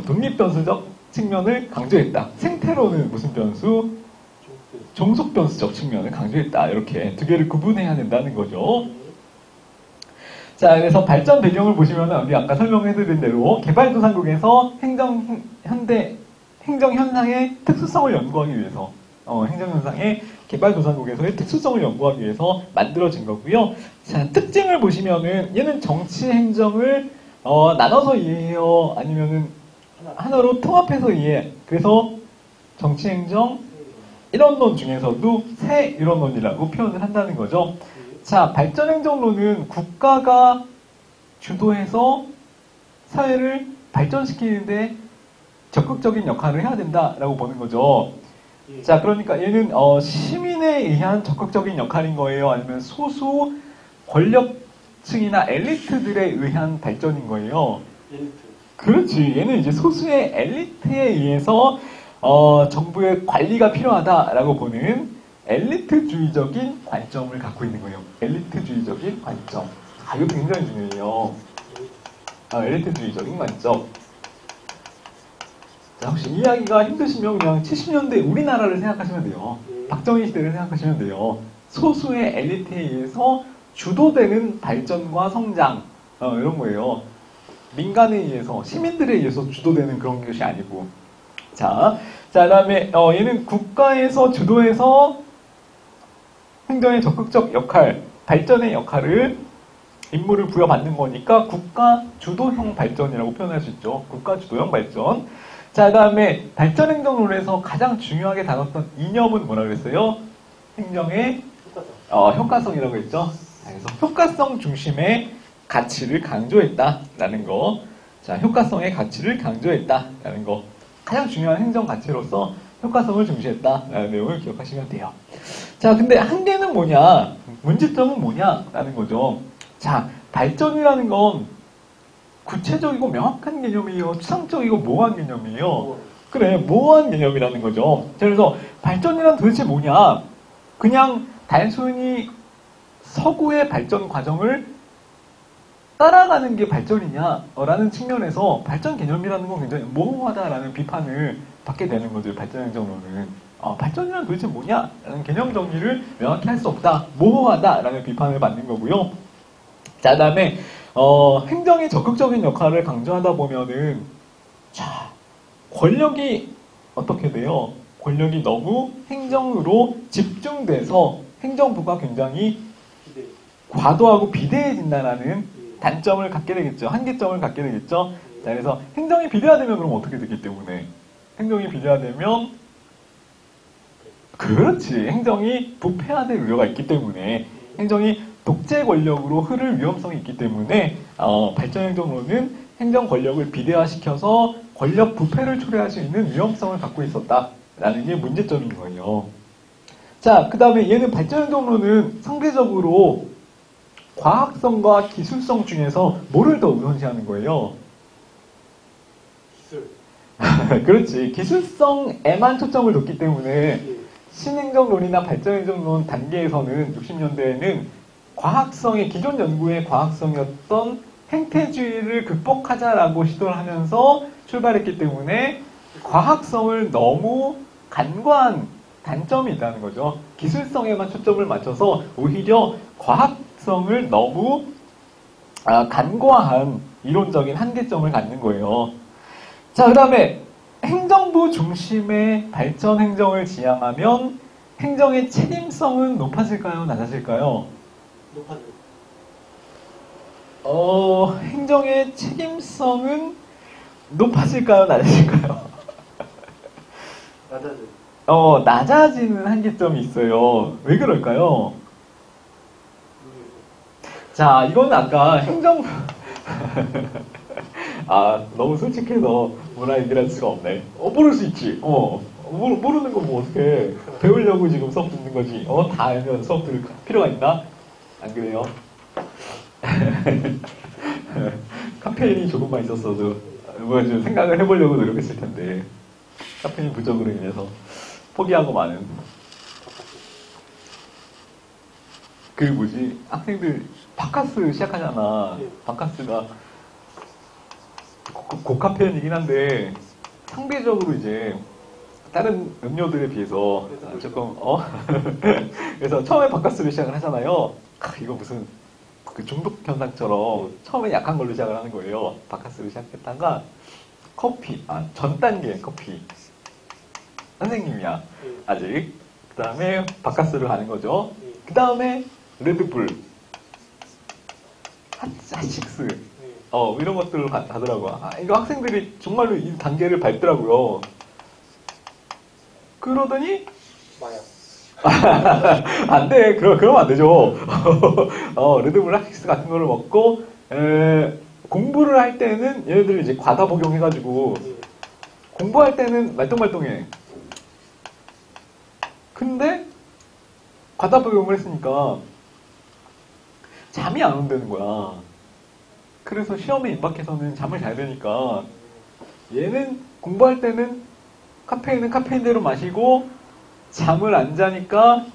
독립변수적 측면을 강조했다. 생태론은 무슨 변수? 종속변수적 측면을 강조했다. 이렇게 두 개를 구분해야 된다는 거죠. 자, 그래서 발전 배경을 보시면 우리 아까 설명해드린 대로 개발도상국에서 행정 현상의 특수성을 연구하기 위해서 행정 현상의 개발도상국에서의 특수성을 연구하기 위해서 만들어진 거고요. 자, 특징을 보시면은 얘는 정치 행정을 나눠서 이해해요? 아니면은 하나로 통합해서 이해해? 그래서 정치 행정, 이론론 중에서도 새 이론론이라고 표현을 한다는 거죠. 자, 발전행정론은 국가가 주도해서 사회를 발전시키는데 적극적인 역할을 해야 된다라고 보는 거죠. 자, 그러니까 얘는 시민에 의한 적극적인 역할인 거예요? 아니면 소수 권력층이나 엘리트들에 의한 발전인 거예요? 엘리트. 그렇지. 얘는 이제 소수의 엘리트에 의해서 정부의 관리가 필요하다라고 보는 엘리트주의적인 관점을 갖고 있는 거예요. 엘리트주의적인 관점. 아, 이거 굉장히 중요해요. 엘리트주의적인 관점. 자, 혹시 이해하기가 힘드시면 그냥 70년대 우리나라를 생각하시면 돼요. 박정희 시대를 생각하시면 돼요. 소수의 엘리트에 의해서 주도되는 발전과 성장, 이런 거예요. 민간에 의해서, 시민들에 의해서 주도되는 그런 것이 아니고. 자, 그 다음에, 얘는 국가에서 주도해서 행정의 적극적 역할, 발전의 역할을 임무를 부여받는 거니까 국가 주도형 발전이라고 표현할 수 있죠. 국가 주도형 발전. 자, 그 다음에 발전행정론에서 가장 중요하게 다뤘던 이념은 뭐라 그랬어요? 행정의 효과성이라고 했죠. 그래서 효과성 중심의 가치를 강조했다라는 거. 자, 효과성의 가치를 강조했다라는 거. 가장 중요한 행정 가치로서 효과성을 중시했다라는 내용을 기억하시면 돼요. 자, 근데 한계는 뭐냐? 문제점은 뭐냐라는 거죠. 자, 발전이라는 건 구체적이고 명확한 개념이에요? 추상적이고 모호한 개념이에요? 그래, 모호한 개념이라는 거죠. 자, 그래서 발전이란 도대체 뭐냐? 그냥 단순히 서구의 발전 과정을 따라가는 게 발전이냐라는 측면에서 발전 개념이라는 건 굉장히 모호하다라는 비판을 받게 되는 거죠. 발전행정론은. 발전이란 도대체 뭐냐라는 개념 정리를 명확히 할 수 없다. 모호하다라는 비판을 받는 거고요. 자, 그 다음에 행정의 적극적인 역할을 강조하다 보면은 자, 권력이 어떻게 돼요? 권력이 너무 행정으로 집중돼서 행정부가 굉장히 과도하고 비대해진다는 단점을 갖게 되겠죠. 한계점을 갖게 되겠죠. 자, 그래서 행정이 비대화되면 그럼 어떻게 되기 때문에? 행정이 비대화되면 그렇지. 행정이 부패화될 우려가 있기 때문에 행정이 독재 권력으로 흐를 위험성이 있기 때문에 발전행정론은 행정 권력을 비대화시켜서 권력 부패를 초래할 수 있는 위험성을 갖고 있었다라는 게 문제점인 거예요. 자, 그 다음에 얘는 발전행정론은 상대적으로 과학성과 기술성 중에서 뭐를 더 우선시하는 거예요? 기술. 그렇지. 기술성에만 초점을 뒀기 때문에 신행정론이나 발전행정론 단계에서는 60년대에는 과학성의 기존 연구의 과학성이었던 행태주의를 극복하자라고 시도를 하면서 출발했기 때문에 과학성을 너무 간과한 단점이 있다는 거죠. 기술성에만 초점을 맞춰서 오히려 과학성을 너무 간과한 이론적인 한계점을 갖는 거예요. 자, 그 다음에 행정부 중심의 발전 행정을 지향하면 행정의 책임성은 높아질까요? 낮아질까요? 높아져. 행정의 책임성은 높아질까요? 낮아질까요? 낮아져. 낮아지는 한계점이 있어요. 왜 그럴까요? 자, 이건 아까 행정부 너무 솔직해서 뭐라 얘기를 할 수가 없네. 모를 수 있지. 모르는 거 뭐 어떡해. 배우려고 지금 수업 듣는 거지. 다 알면 수업 들을 필요가 있나? 안 그래요? 카페인이 조금만 있었어도 좀 생각을 해보려고 노력했을 텐데 카페인 부족으로 인해서 포기하고 마는. 학생들 바카스 시작하잖아. 바카스가 고카페인이긴 한데 상대적으로 이제 다른 음료들에 비해서 조금 그래서 처음에 바카스를 시작을 하잖아요. 이거 무슨 그 중독 현상처럼 처음에 약한 걸로 시작을 하는 거예요. 바카스를 시작했다가 커피, 전 단계 커피 선생님이야 아직. 그 다음에 바카스를 가는 거죠. 그 다음에 레드불, 핫식스, 이런 것들을 가더라고요. 이거 학생들이 정말로 이 단계를 밟더라고요. 그러더니 마약. 안 돼. 그러면 안 되죠. 레드블락식스 같은 거를 먹고, 공부를 할 때는 얘네들 이제 과다 복용해가지고, 예. 공부할 때는 말똥말똥해. 근데, 과다 복용을 했으니까, 잠이 안 온다는 거야. 그래서 시험에 임박해서는 잠을 잘 되니까, 얘는 공부할 때는 카페인은 카페인대로 마시고, 잠을 안 자니까,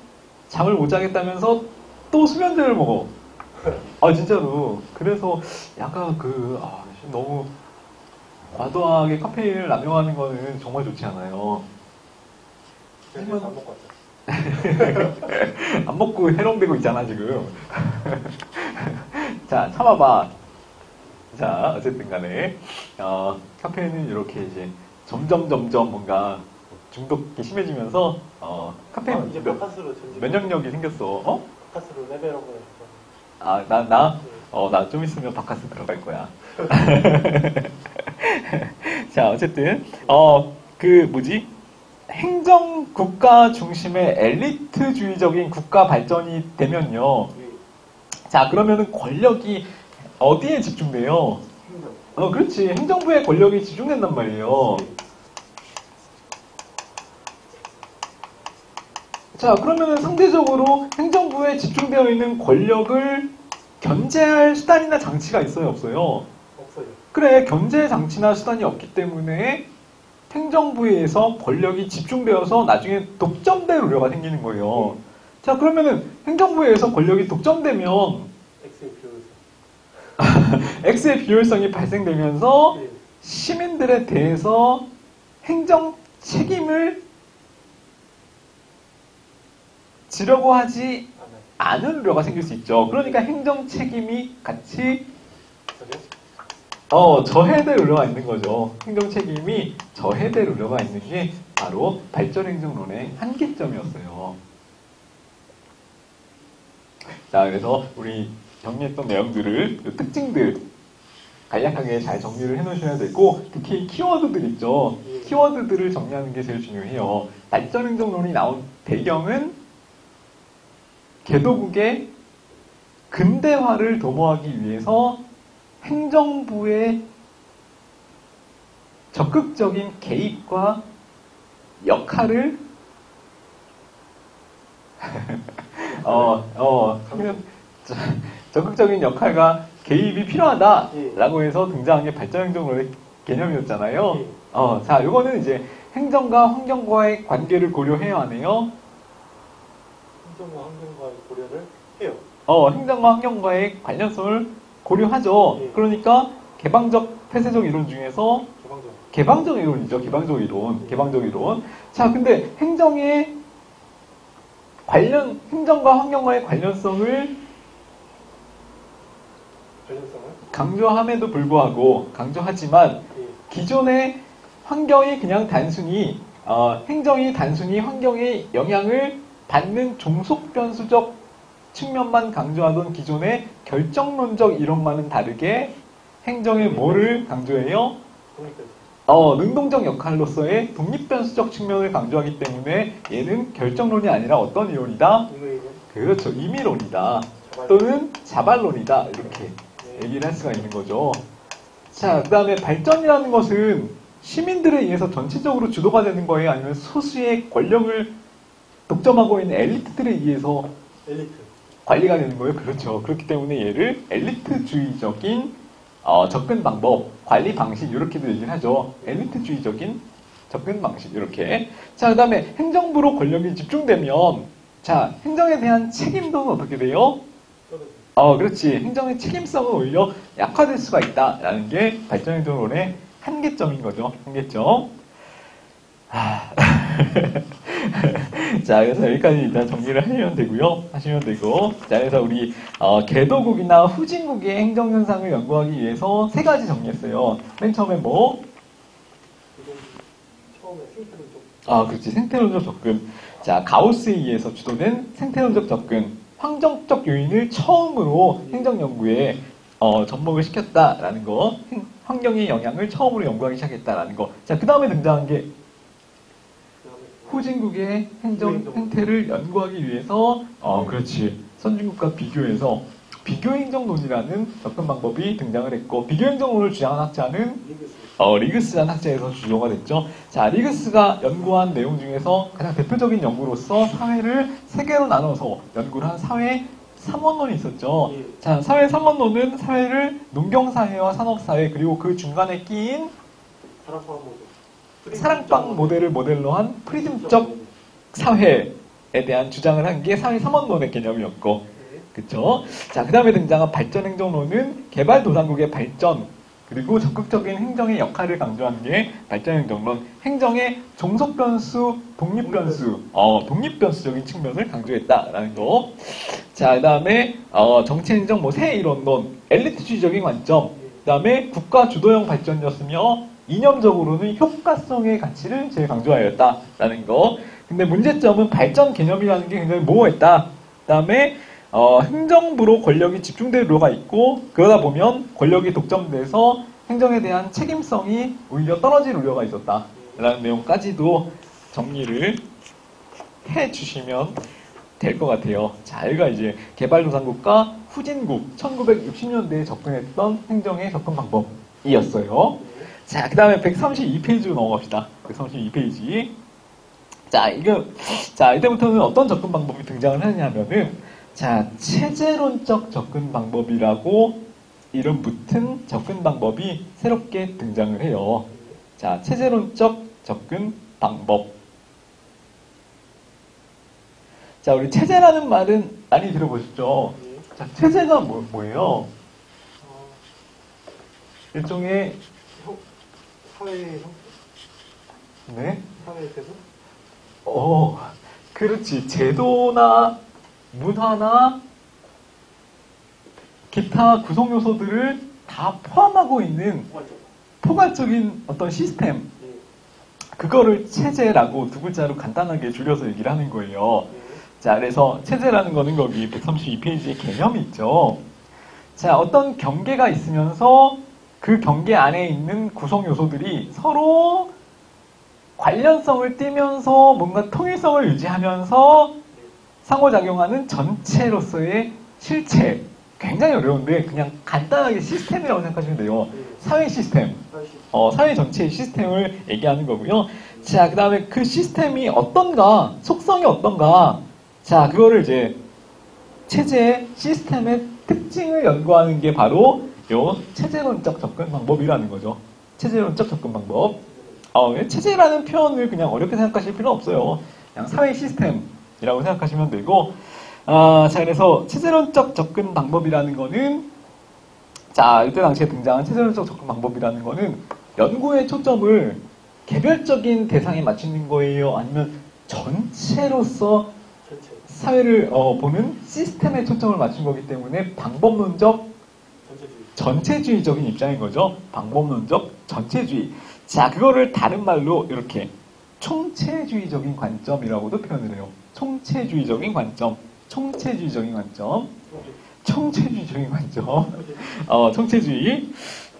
잠을 못 자겠다면서 또 수면제를 먹어. 아, 진짜로. 그래서 약간 너무 과도하게 카페인을 남용하는 거는 정말 좋지 않아요. 그래서 안 먹고 왔죠. 안 먹고 해롱되고 있잖아, 지금. 자, 참아봐. 자, 어쨌든 간에, 카페인은 이렇게 이제 점점 뭔가 중독이 심해지면서, 카페인 이제 바카스로 전직. 면역력이 생겼어. 어? 바카스로 레벨업을 했죠. 아, 나 좀 있으면 바카스 들어갈 거야. 자, 어쨌든, 행정 국가 중심의 엘리트주의적인 국가 발전이 되면요. 자, 그러면은 권력이 어디에 집중돼요? 행정. 그렇지. 행정부의 권력이 집중된단 말이에요. 자, 그러면은 상대적으로 행정부에 집중되어 있는 권력을 견제할 수단이나 장치가 있어요, 없어요? 없어요. 그래, 견제 장치나 수단이 없기 때문에 행정부에서 권력이 집중되어서 나중에 독점될 우려가 생기는 거예요. 자, 그러면은 행정부에서 권력이 독점되면 X의 비효율성. X의 비효율성이 발생되면서 예. 시민들에 대해서 행정 책임을 지려고 하지 안 않은 우려가 생길 수 있죠. 그러니까 행정 책임이 같이 해요. 저해될 우려가 있는 거죠. 행정 책임이 저해될 우려가 있는 게 바로 발전행정론의 한계점이었어요. 자, 그래서 우리 정리했던 내용들을, 그 특징들 간략하게 잘 정리를 해놓으셔야 되고, 특히 키워드들 있죠. 키워드들을 정리하는 게 제일 중요해요. 발전행정론이 나온 배경은 개도국의 근대화를 도모하기 위해서 행정부의 적극적인 개입과 역할을 적극적인 역할과 개입이 필요하다라고 해서 등장한 게 발전행정론의 개념이었잖아요. 자, 이거는 이제 행정과 환경과의 관계를 고려해야 하네요. 행정과 환경과의 고려를 해요. 행정과 환경과의 관련성을 고려하죠. 예. 그러니까 개방적 폐쇄적 이론 중에서 개방적. 개방적 이론이죠. 개방적 이론. 자, 근데 행정과 환경과의 관련성을 관련성을. 강조함에도 불구하고, 강조하지만, 예. 기존의 환경이 그냥 행정이 단순히 환경에 영향을 받는 종속 변수적 측면만 강조하던 기존의 결정론적 이론과는 다르게 행정의 뭐를 강조해요? 독립변수. 능동적 역할로서의 독립변수적 측면을 강조하기 때문에 얘는 결정론이 아니라 어떤 이론이다? 임의론. 그렇죠. 임의론이다. 자발. 또는 자발론이다. 이렇게 얘기를 할 수가 있는 거죠. 자, 그 다음에 발전이라는 것은 시민들에 의해서 전체적으로 주도가 되는 거예요? 아니면 소수의 권력을 독점하고 있는 엘리트들에 의해서 엘리트. 관리가 되는 거예요? 그렇죠. 그렇기 때문에 얘를 엘리트주의적인 접근 방법, 관리 방식 이렇게도 얘기를 하죠. 엘리트주의적인 접근 방식 이렇게. 자, 그 다음에 행정부로 권력이 집중되면 자, 행정에 대한 책임도는 어떻게 돼요? 그렇지. 행정의 책임성은 오히려 약화될 수가 있다라는 게 발전행정론의 한계점인 거죠. 한계점. 자, 그래서 여기까지 일단 정리를 하시면 되고. 자, 그래서 우리, 개도국이나 후진국의 행정현상을 연구하기 위해서 세 가지 정리했어요. 맨 처음에 뭐? 처음에 생태론적. 그렇지. 생태론적 접근. 자, 가우스에 의해서 주도된 생태론적 접근. 환경적 요인을 처음으로 행정연구에 접목을 시켰다라는 거. 환경의 영향을 처음으로 연구하기 시작했다라는 거. 자, 그 다음에 등장한 게 후진국의 행정 행태를 연구하기 위해서, 그렇지. 선진국과 비교해서 비교행정론이라는 접근 방법이 등장을 했고, 비교행정론을 주장한 학자는 리그스. 리그스라는 학자에서 주조가 됐죠. 자, 리그스가 연구한 내용 중에서 가장 대표적인 연구로서 사회를 세 개로 나눠서 연구를 한 사회 3원론이 있었죠. 예. 자, 사회 3원론은 사회를 농경사회와 산업사회, 그리고 그 중간에 끼인 사랑방 모델. 사랑방 모델을 모델로 한 프리즘적 사회에 대한 주장을 한 게 사회 3원론의 개념이었고, 네. 그쵸? 자, 그 다음에 등장한 발전행정론은 개발도상국의 발전, 그리고 적극적인 행정의 역할을 강조하는 게 발전행정론, 행정의 종속변수, 독립변수, 독립변수적인 측면을 강조했다라는 거. 자, 그 다음에 정치행정 새이론론, 엘리트주의적인 관점, 그 다음에 국가 주도형 발전이었으며 이념적으로는 효과성의 가치를 제일 강조하였다라는 거. 근데 문제점은 발전 개념이라는 게 굉장히 모호했다. 그 다음에 행정부로 권력이 집중될 우려가 있고, 그러다 보면 권력이 독점돼서 행정에 대한 책임성이 오히려 떨어질 우려가 있었다라는 내용까지도 정리를 해주시면 될 것 같아요. 자, 여기가 이제 개발도상국과 후진국 1960년대에 접근했던 행정의 접근 방법이었어요. 자, 그 다음에 132페이지로 넘어갑시다. 132페이지. 자, 이때부터는 어떤 접근 방법이 등장을 하냐면은, 자, 체제론적 접근 방법이라고 이름 붙은 접근 방법이 새롭게 등장을 해요. 자, 체제론적 접근 방법. 자, 우리 체제라는 말은 많이 들어보셨죠? 자, 체제가 뭐예요? 일종의, 사회의 형태? 네? 사회의 태도? 그렇지. 제도나 문화나 기타 구성 요소들을 다 포함하고 있는 포괄적인 어떤 시스템, 그거를 체제라고 두 글자로 간단하게 줄여서 얘기를 하는 거예요. 자, 그래서 체제라는 거는 거기 132페이지에 개념이 있죠. 자, 어떤 경계가 있으면서 그 경계 안에 있는 구성 요소들이 서로 관련성을 띠면서 뭔가 통일성을 유지하면서 상호작용하는 전체로서의 실체. 굉장히 어려운데 그냥 간단하게 시스템이라고 생각하시면 돼요. 사회 시스템. 사회 전체의 시스템을 얘기하는 거고요. 자, 그 다음에 그 시스템이 어떤가, 속성이 어떤가. 자, 그거를 이제 체제의 시스템의 특징을 연구하는 게 바로 요 체제론적 접근 방법이라는 거죠. 체제론적 접근 방법. 체제라는 표현을 그냥 어렵게 생각하실 필요는 없어요. 그냥 사회 시스템이라고 생각하시면 되고, 자, 그래서 체제론적 접근 방법이라는 거는, 자, 이때 당시에 등장한 체제론적 접근 방법이라는 거는 연구의 초점을 개별적인 대상에 맞추는 거예요? 아니면 전체로서 사회를 보는 시스템에 초점을 맞춘 거기 때문에 방법론적 전체주의적인 입장인 거죠. 방법론적 전체주의. 자, 그거를 다른 말로 이렇게 총체주의적인 관점이라고도 표현을 해요. 총체주의적인 관점. 총체주의적인 관점. 총체주의적인 관점. 총체주의.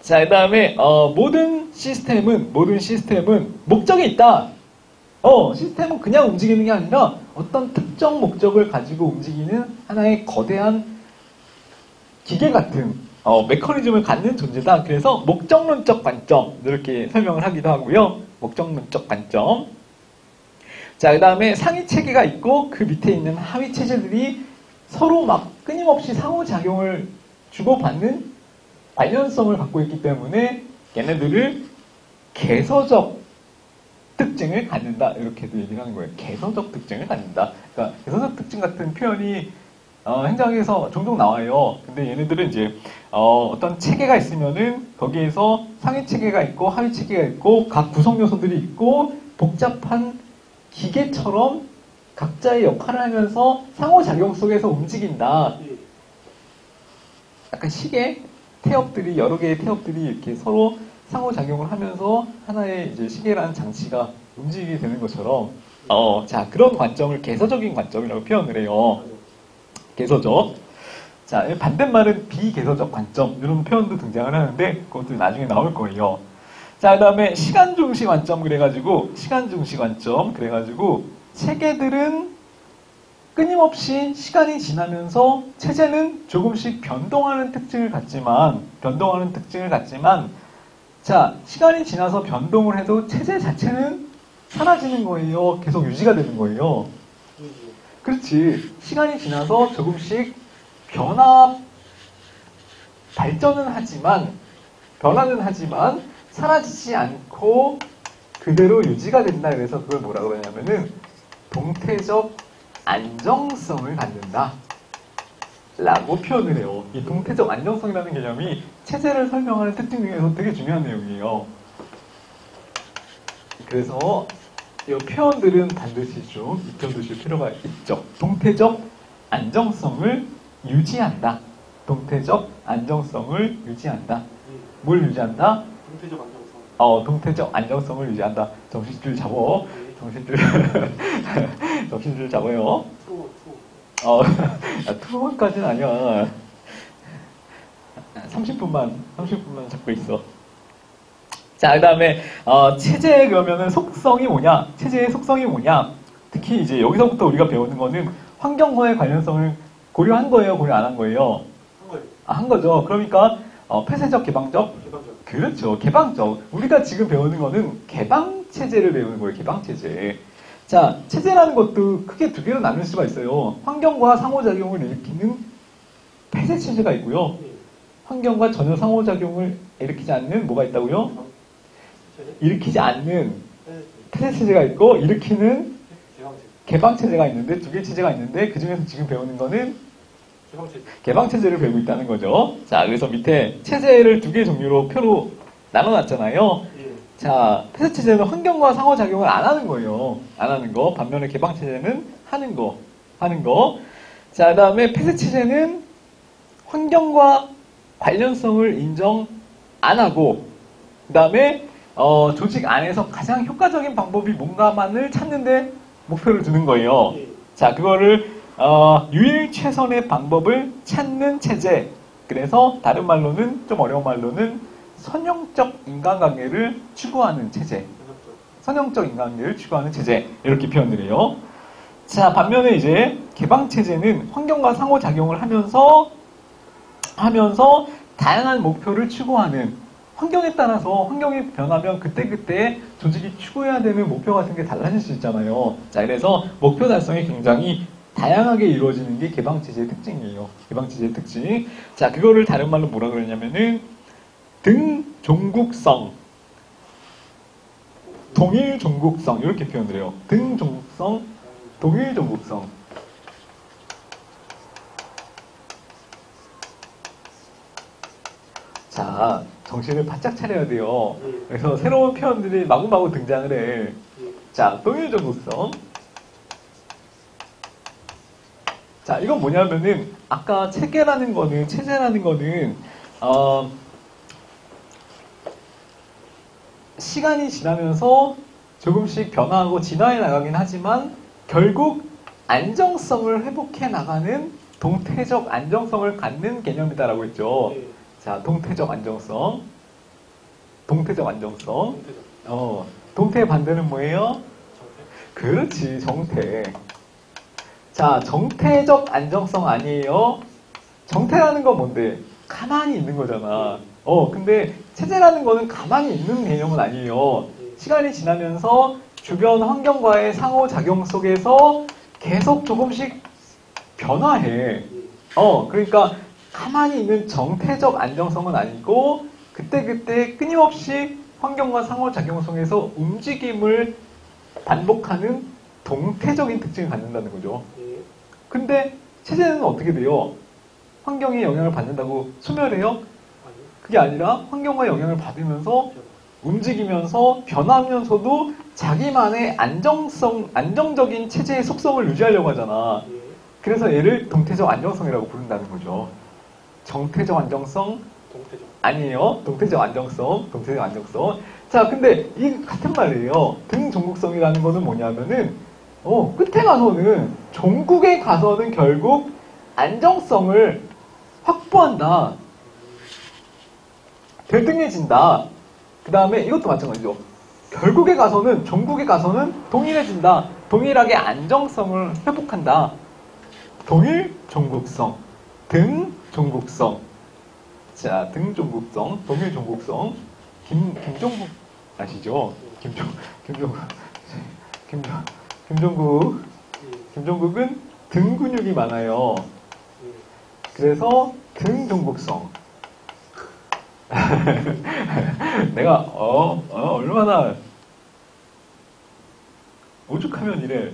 자, 그 다음에 모든 시스템은 목적이 있다. 시스템은 그냥 움직이는 게 아니라 어떤 특정 목적을 가지고 움직이는 하나의 거대한 기계 같은 메커니즘을 갖는 존재다. 그래서 목적론적 관점, 이렇게 설명을 하기도 하고요. 목적론적 관점. 자, 그 다음에 상위 체계가 있고 그 밑에 있는 하위 체제들이 서로 막 끊임없이 상호작용을 주고받는 관련성을 갖고 있기 때문에 얘네들을 개서적 특징을 갖는다. 이렇게도 얘기를 하는 거예요. 개서적 특징을 갖는다. 그러니까 개서적 특징 같은 표현이 행정에서 종종 나와요. 근데 얘네들은 이제 어떤 체계가 있으면은 거기에서 상위 체계가 있고 하위 체계가 있고 각 구성 요소들이 있고 복잡한 기계처럼 각자의 역할을 하면서 상호작용 속에서 움직인다. 약간 시계 태엽들이 여러 개의 태엽들이 이렇게 서로 상호작용을 하면서 하나의 이제 시계라는 장치가 움직이게 되는 것처럼 자, 그런 관점을 개서적인 관점이라고 표현을 해요. 개서적. 자, 반대말은 비개서적 관점 이런 표현도 등장을 하는데 그것도 나중에 나올 거예요. 자, 그 다음에 시간 중시 관점 그래가지고, 체계들은 끊임없이 시간이 지나면서 체제는 조금씩 변동하는 특징을 갖지만, 자, 시간이 지나서 변동을 해도 체제 자체는 사라지는 거예요. 계속 유지가 되는 거예요. 그렇지. 시간이 지나서 조금씩 발전은 하지만, 변화는 하지만, 사라지지 않고 그대로 유지가 된다. 그래서 그걸 뭐라고 그러냐면은, 동태적 안정성을 갖는다. 라고 표현을 해요. 이 동태적 안정성이라는 개념이 체제를 설명하는 특징 중에서 되게 중요한 내용이에요. 그래서 이 표현들은 반드시 좀 익혀두실 필요가 있죠. 동태적 안정성을 유지한다. 동태적 안정성을 유지한다. 뭘 유지한다? 동태적 안정성. 동태적 안정성을 유지한다. 정신줄 잡어. 정신줄 잡아요. 투혼까지는 아니야. 30분만 잡고 있어. 자, 그 다음에, 체제의 그러면은 체제의 속성이 뭐냐? 특히 이제 여기서부터 우리가 배우는 거는 환경과의 관련성을 고려한 거예요? 고려 안 한 거예요? 한 거예요. 한 거죠. 그러니까, 폐쇄적, 개방적? 개방적. 그렇죠. 개방적. 우리가 지금 배우는 거는 개방체제를 배우는 거예요. 개방체제. 자, 체제라는 것도 크게 두 개로 나눌 수가 있어요. 환경과 상호작용을 일으키는 폐쇄체제가 있고요. 환경과 전혀 상호작용을 일으키지 않는 뭐가 있다고요? 일으키지 않는 폐쇄체제가 있고 일으키는 개방체제가 있는데 두 개 체제가 있는데 그 중에서 지금 배우는 거는 개방체제를 배우고 있다는 거죠. 자, 그래서 밑에 체제를 두 개 종류로 표로 나눠놨잖아요. 자, 폐쇄체제는 환경과 상호작용을 안 하는 거예요. 안 하는 거. 반면에 개방체제는 하는 거. 자, 그 다음에 폐쇄체제는 환경과 관련성을 인정 안 하고, 그 다음에, 조직 안에서 가장 효과적인 방법이 뭔가만을 찾는데 목표를 두는 거예요. 자, 그거를, 유일 최선의 방법을 찾는 체제. 그래서 다른 말로는, 좀 어려운 말로는 선형적 인간관계를 추구하는 체제. 선형적 인간관계를 추구하는 체제. 이렇게 표현을 해요. 자, 반면에 이제 개방체제는 환경과 상호작용을 하면서 다양한 목표를 추구하는 환경에 따라서 환경이 변하면 그때그때 조직이 추구해야 되는 목표 같은 게 달라질 수 있잖아요. 자, 그래서 목표 달성이 굉장히 다양하게 이루어지는 게 개방체제의 특징이에요. 개방체제의 특징. 자, 그거를 다른 말로 뭐라 그러냐면은 등종국성, 동일종국성 이렇게 표현을 해요. 등종국성, 동일종국성. 자, 정신을 바짝 차려야 돼요. 그래서 새로운 표현들이 마구마구 등장을 해. 자, 동일종국성. 자, 이건 뭐냐면은 아까 체제라는 거는 시간이 지나면서 조금씩 변화하고 진화해 나가긴 하지만 결국 안정성을 회복해 나가는 동태적 안정성을 갖는 개념이다라고 했죠. 자, 동태적 안정성. 동태의 반대는 뭐예요? 그렇지, 정태. 자, 정태적 안정성 아니에요? 정태라는 건 뭔데? 가만히 있는 거잖아. 근데 체제라는 거는 가만히 있는 개념은 아니에요. 시간이 지나면서 주변 환경과의 상호작용 속에서 계속 조금씩 변화해. 그러니까 가만히 있는 정태적 안정성은 아니고 그때그때 끊임없이 환경과 상호작용 속에서 움직임을 반복하는 동태적인 특징을 갖는다는 거죠. 근데 체제는 어떻게 돼요? 환경에 영향을 받는다고 소멸해요? 그게 아니라 환경과 영향을 받으면서 움직이면서 변하면서도 자기만의 안정적인 체제의 속성을 유지하려고 하잖아. 그래서 얘를 동태적 안정성이라고 부른다는 거죠. 정태적 안정성? 아니에요. 동태적 안정성. 자, 근데 이 같은 말이에요. 등종국성이라는 거는 뭐냐면은 끝에 가서는 종국에 가서는 결국 안정성을 확보한다. 대등해진다. 그 다음에 이것도 마찬가지죠. 결국에 가서는, 종국에 가서는 동일해진다. 동일하게 안정성을 회복한다. 동일 종국성, 등 종국성. 자, 등 종국성, 동일 종국성. 김종국 아시죠? 김종국은 등 근육이 많아요. 그래서 등 종국성. 내가 얼마나 오죽하면 이래.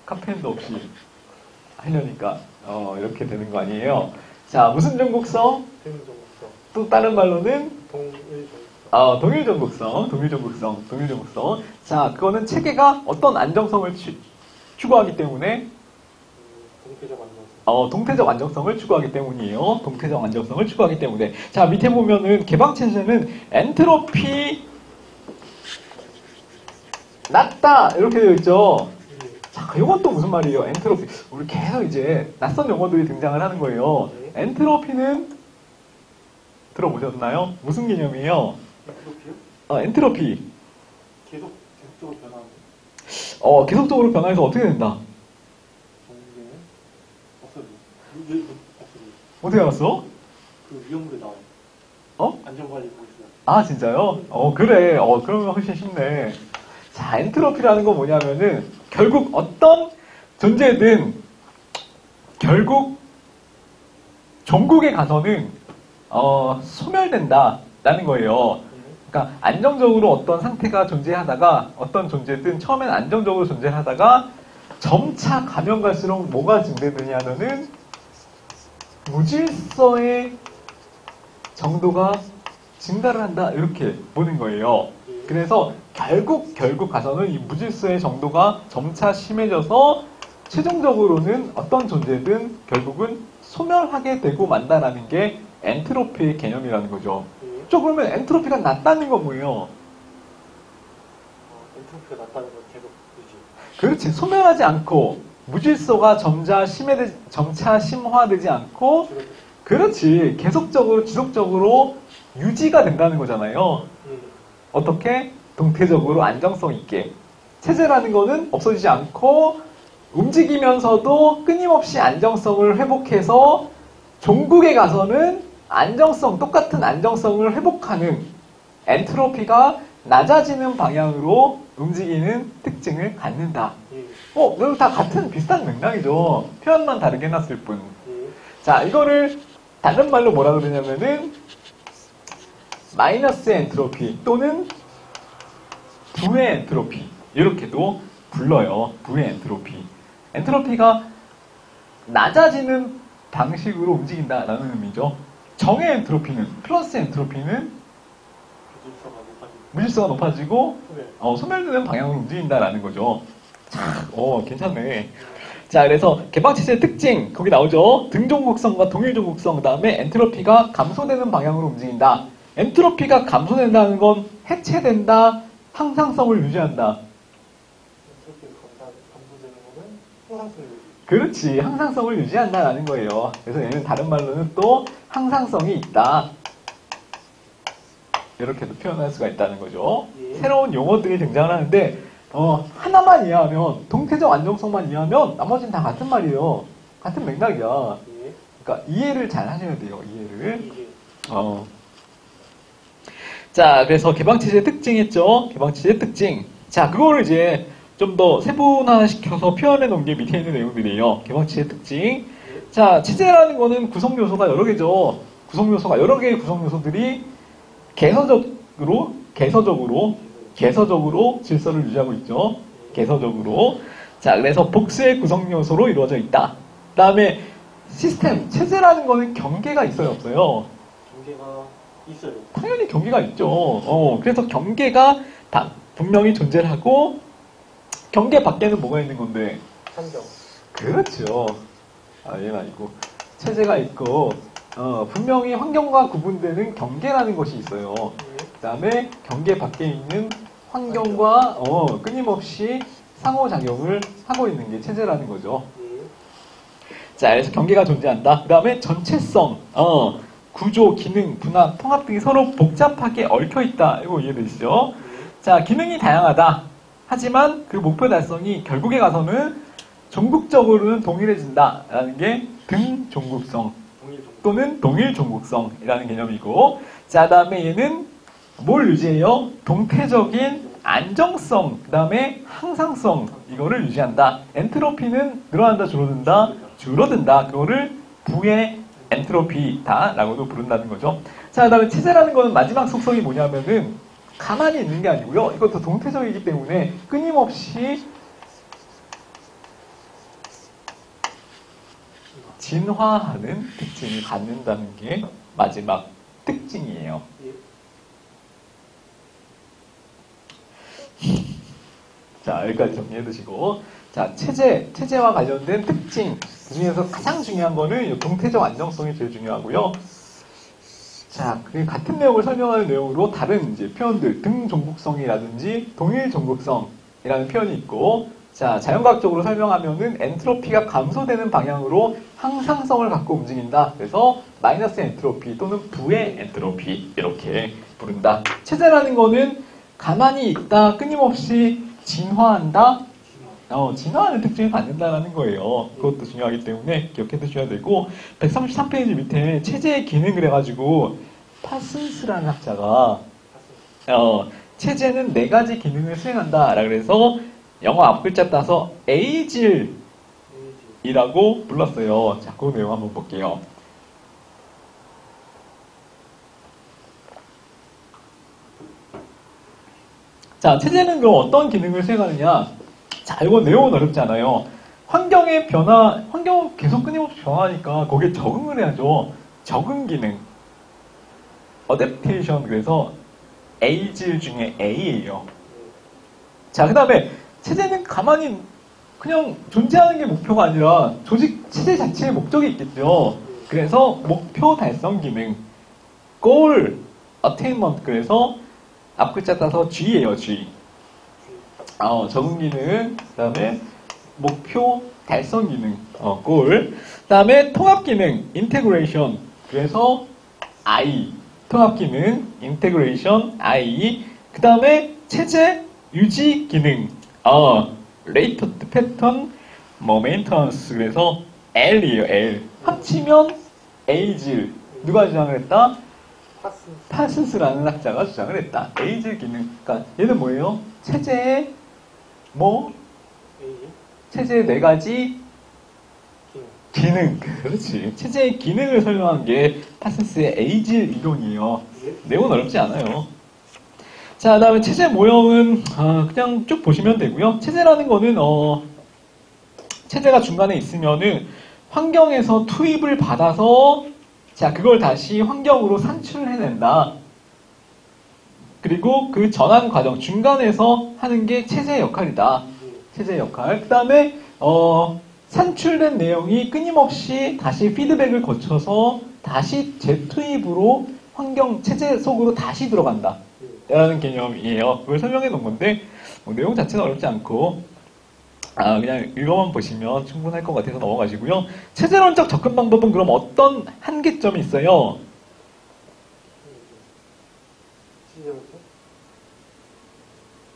카페인도 없이 하려니까 이렇게 되는 거 아니에요. 자, 무슨 종국성? 등종국성. 또 다른 말로는 동일종국성. 동일종국성. 자, 그거는 체계가 어떤 안정성을 추구하기 때문에 동태적 안정성. 동태적 안정성을 추구하기 때문이에요. 동태적 안정성을 추구하기 때문에. 자, 밑에 보면은 개방체제는 엔트로피 낮다 이렇게 되어 있죠. 자, 이건 또 무슨 말이에요? 엔트로피. 우리 계속 이제 낯선 용어들이 등장을 하는 거예요. 엔트로피는 들어보셨나요? 무슨 개념이에요? 엔트로피요? 엔트로피. 계속적으로 변하는 계속적으로 변화해서 어떻게 된다? 전기는 없어져요. 어떻게 알았어? 그 위험물에 나와요. 안전관리 보고 있어요. 아, 진짜요? 그래. 그러면 훨씬 쉽네. 자, 엔트로피라는 건 뭐냐면은, 결국 어떤 존재든, 결국, 종국에 가서는, 소멸된다라는 거예요. 그러니까, 안정적으로 어떤 상태가 존재하다가, 어떤 존재든 처음엔 안정적으로 존재하다가, 점차 가면 갈수록 뭐가 증대되냐면은, 무질서의 정도가 증가를 한다 이렇게 보는 거예요. 그래서 결국 가서는 이 무질서의 정도가 점차 심해져서 최종적으로는 어떤 존재든 결국은 소멸하게 되고 만다라는 게 엔트로피의 개념이라는 거죠. 그러면 엔트로피가 낮다는 건 뭐예요? 엔트로피가 낮다는 건 계속 유지. 그렇지. 소멸하지 않고 무질서가 점차 심화되지 않고 그렇지. 계속적으로 지속적으로 유지가 된다는 거잖아요. 어떻게? 동태적으로 안정성 있게. 체제라는 거는 없어지지 않고 움직이면서도 끊임없이 안정성을 회복해서 종국에 가서는 똑같은 안정성을 회복하는 엔트로피가 낮아지는 방향으로 움직이는 특징을 갖는다. 이거 다 같은 비슷한 맥락이죠. 표현만 다르게 해놨을 뿐. 자, 이거를 다른 말로 뭐라 그러냐면은 마이너스 엔트로피 또는 부의 엔트로피 이렇게도 불러요. 부의 엔트로피. 엔트로피가 낮아지는 방식으로 움직인다라는 의미죠. 정의 엔트로피는 플러스 엔트로피는 무질서가 높아지고 소멸되는 방향으로 움직인다라는 거죠. 자, 괜찮네. 자, 그래서 개방체제의 특징 거기 나오죠. 등종국성과 동일종국성 그 다음에 엔트로피가 감소되는 방향으로 움직인다. 엔트로피가 감소된다는 건 해체된다, 항상성을 유지한다. 엔트로피가 감소되는 거는 항상성을 유지. 그렇지, 항상성을 유지한다라는 거예요. 그래서 얘는 다른 말로는 또 항상성이 있다. 이렇게도 표현할 수가 있다는 거죠. 새로운 용어들이 등장을 하는데 하나만 이해하면, 동태적 안정성만 이해하면 나머지는 다 같은 말이에요. 같은 맥락이야. 그러니까 이해를 잘 하셔야 돼요. 이해를. 자, 그래서 개방체제 특징했죠. 개방체제 특징. 자, 그거를 이제 좀 더 세분화시켜서 표현해 놓은 게 밑에 있는 내용들이에요. 개방체제 특징. 자, 체제라는 거는 구성 요소가 여러 개죠. 여러 개의 구성 요소들이 개서적으로 질서를 유지하고 있죠. 개서적으로. 자, 그래서 복수의 구성 요소로 이루어져 있다. 그 다음에 시스템, 체제라는 거는 경계가 있어요, 없어요? 경계가 있어요. 당연히 경계가 있죠. 그래서 경계가 분명히 존재를 하고, 경계 밖에는 뭐가 있는 건데? 환경. 그렇죠. 얘는 아니고. 체제가 있고, 분명히 환경과 구분되는 경계라는 것이 있어요. 그 다음에 경계 밖에 있는 환경과 끊임없이 상호작용을 하고 있는 게 체제라는 거죠. 자, 그래서 경계가 존재한다. 그 다음에 전체성. 구조, 기능, 분학, 통합 등이 서로 복잡하게 얽혀 있다. 이거 이해되시죠? 자, 기능이 다양하다. 하지만 그 목표 달성이 결국에 가서는 종국적으로는 동일해진다. 라는 게 등종국성 또는 동일종국성이라는 개념이고, 자, 다음에 얘는 뭘 유지해요? 동태적인 안정성, 그 다음에 항상성, 이거를 유지한다. 엔트로피는 늘어난다, 줄어든다? 줄어든다. 그거를 부의 엔트로피다 라고도 부른다는 거죠. 자, 그 다음에 체제라는 거는 마지막 속성이 뭐냐면은 가만히 있는 게 아니고요. 이것도 동태적이기 때문에 끊임없이 진화하는 특징을 갖는다는 게 마지막 특징이에요. 자, 여기까지 정리해 두시고. 자, 체제와 관련된 특징. 그 중에서 가장 중요한 거는 이 동태적 안정성이 제일 중요하고요. 자, 그 같은 내용을 설명하는 내용으로 다른 이제 표현들, 등종국성이라든지 동일종국성이라는 표현이 있고, 자, 자연과학적으로 설명하면은 엔트로피가 감소되는 방향으로 항상성을 갖고 움직인다. 그래서 마이너스 엔트로피 또는 부의 엔트로피 이렇게 부른다. 체제라는 거는 가만히 있다, 끊임없이 진화한다, 진화하는 특징을 갖는다는 거예요. 그것도 중요하기 때문에 기억해 두셔야 되고, 133페이지 밑에 체제의 기능을 해가지고 파슨스라는 학자가 체제는 4가지 기능을 수행한다 라 그래서 영어 앞글자 따서 에이질이라고 불렀어요. 자, 그 내용 한번 볼게요. 자, 체제는 그럼 어떤 기능을 수행하느냐? 자, 이거 내용은 어렵지 않아요. 환경의 변화, 환경은 계속 끊임없이 변화하니까 거기에 적응을 해야죠. 적응 기능. 어댑테이션, 그래서 A질 중에 A예요. 자, 그 다음에 체제는 가만히 그냥 존재하는 게 목표가 아니라 조직 체제 자체의 목적이 있겠죠. 그래서 목표 달성 기능. goal attainment, 그래서 앞글자 따서 G예요, G. 적응 기능, 그 다음에 목표 달성 기능, goal. 그 다음에 통합 기능, integration. 그래서 I. 통합 기능, integration, I. 그 다음에 체제 유지 기능, latent pattern, maintenance. 그래서 L이에요, L. 합치면 A질. 누가 주장을 했다? 파슨스라는 학자가 주장을 했다. 에이질 기능. 그러니까 얘는 뭐예요? 체제의 체제의 4가지 기능. 그렇지. 체제의 기능을 설명한 게 파슨스의 에이질 이론이에요. 내용은 어렵지 않아요. 자, 그 다음에 체제 모형은 그냥 쭉 보시면 되고요. 체제라는 거는 체제가 중간에 있으면은 환경에서 투입을 받아서 자, 그걸 다시 환경으로 산출해낸다. 그리고 그 전환 과정, 중간에서 하는 게 체제의 역할이다. 체제의 역할. 그 다음에, 산출된 내용이 끊임없이 다시 피드백을 거쳐서 다시 재투입으로 환경, 체제 속으로 다시 들어간다. 라는 개념이에요. 그걸 설명해 놓은 건데, 내용 자체는 어렵지 않고, 그냥 읽어만 보시면 충분할 것 같아서 넘어가시고요. 체제론적 접근 방법은 그럼 어떤 한계점이 있어요?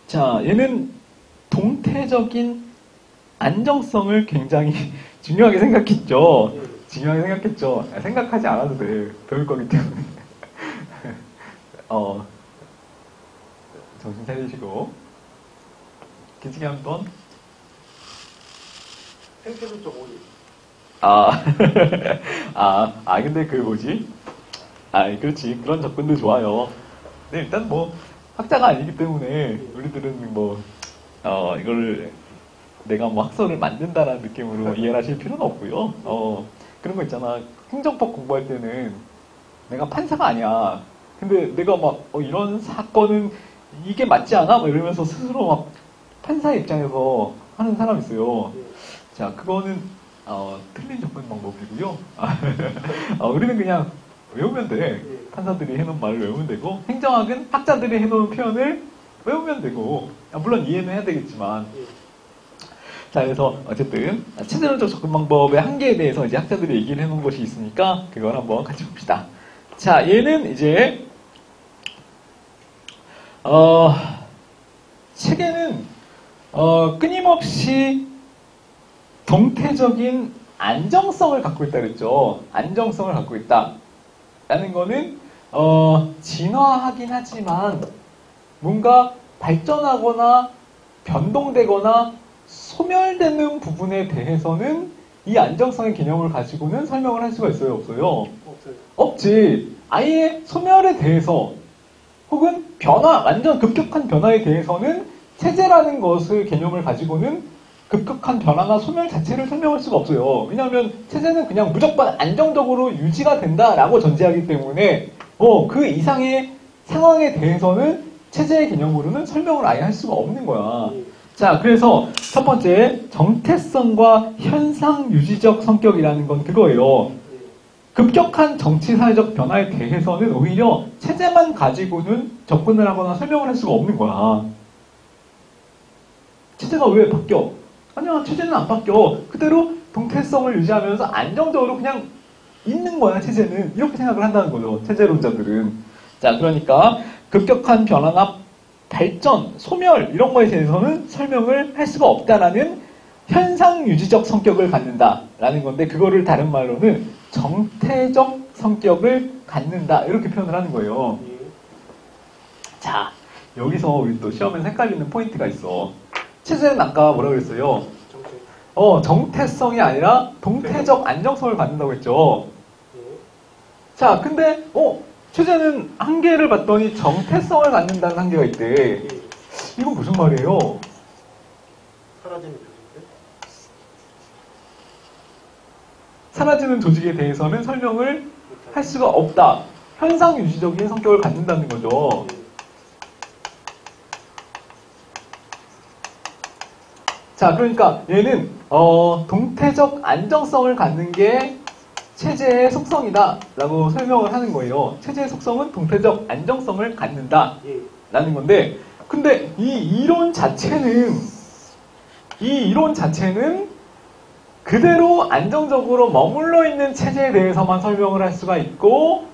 자, 얘는 동태적인 안정성을 굉장히 중요하게 생각했죠. 중요하게 생각했죠. 생각하지 않아도 돼. 배울 거기 때문에. 정신 차리시고. 기지개 한번. 생태론적 오류. 근데 그 뭐지? 그렇지. 그런 접근도 좋아요. 근데 일단 뭐, 학자가 아니기 때문에, 우리들은 이걸 내가 뭐 학설을 만든다라는 느낌으로 이해를 하실 필요는 없고요. 그런 거 있잖아. 행정법 공부할 때는 내가 판사가 아니야. 근데 내가 막, 이런 사건은 이게 맞지 않아? 막 이러면서 스스로 막 판사의 입장에서 하는 사람 있어요. 자, 그거는 틀린 접근 방법이고요. 우리는 그냥 외우면 돼. 판사들이 해놓은 말을 외우면 되고, 행정학은 학자들이 해놓은 표현을 외우면 되고, 물론 이해는 해야 되겠지만. 자, 그래서 어쨌든 체제론적 접근 방법의 한계에 대해서 이제 학자들이 얘기를 해놓은 것이 있으니까 그걸 한번 같이 봅시다. 자, 얘는 이제 체계는 끊임없이 동태적인 안정성을 갖고 있다 그랬죠. 안정성을 갖고 있다. 라는 거는 진화하긴 하지만 뭔가 발전하거나 변동되거나 소멸되는 부분에 대해서는 이 안정성의 개념을 가지고는 설명을 할 수가 있어요, 없어요? 없어요. 없지. 아예 소멸에 대해서 혹은 변화, 완전 급격한 변화에 대해서는 체제라는 것을 개념을 가지고는 급격한 변화나 소멸 자체를 설명할 수가 없어요. 왜냐하면 체제는 그냥 무조건 안정적으로 유지가 된다라고 전제하기 때문에 그 이상의 상황에 대해서는 체제의 개념으로는 설명을 아예 할 수가 없는 거야. 자, 그래서 첫 번째 정태성과 현상 유지적 성격이라는 건 그거예요. 급격한 정치 사회적 변화에 대해서는 오히려 체제만 가지고는 접근을 하거나 설명을 할 수가 없는 거야. 체제가 왜 바뀌어? 아니야, 체제는 안 바뀌어. 그대로 동태성을 유지하면서 안정적으로 그냥 있는 거야, 체제는. 이렇게 생각을 한다는 거죠, 체제론자들은. 자, 그러니까 급격한 변화나 발전, 소멸 이런 거에 대해서는 설명을 할 수가 없다라는 현상 유지적 성격을 갖는다라는 건데, 그거를 다른 말로는 정태적 성격을 갖는다 이렇게 표현을 하는 거예요. 자, 여기서 우리 또 시험에서 헷갈리는 포인트가 있어. 체제는 아까 뭐라 그랬어요? 정태성이 아니라 동태적 안정성을 갖는다고 했죠. 자, 근데 체제는 한계를 봤더니 정태성을 갖는다는 한계가 있대. 이건 무슨 말이에요? 사라지는 조직인데? 사라지는 조직에 대해서는 설명을 할 수가 없다. 현상 유지적인 성격을 갖는다는 거죠. 자, 그러니까 얘는 동태적 안정성을 갖는 게 체제의 속성이다 라고 설명을 하는 거예요. 체제의 속성은 동태적 안정성을 갖는다 라는 건데, 근데 이 이론 자체는 그대로 안정적으로 머물러 있는 체제에 대해서만 설명을 할 수가 있고,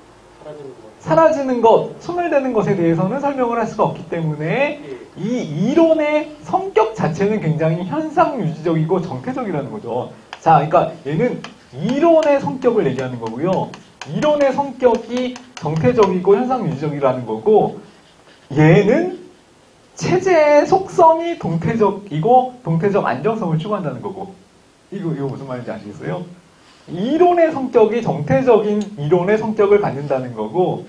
사라지는 것, 소멸되는 것에 대해서는 설명을 할 수가 없기 때문에 이 이론의 성격 자체는 굉장히 현상 유지적이고 정태적이라는 거죠. 자, 그러니까 얘는 이론의 성격을 얘기하는 거고요. 이론의 성격이 정태적이고 현상 유지적이라는 거고, 얘는 체제의 속성이 동태적이고 동태적 안정성을 추구한다는 거고. 이거 무슨 말인지 아시겠어요? 이론의 성격이 정태적인 이론의 성격을 갖는다는 거고,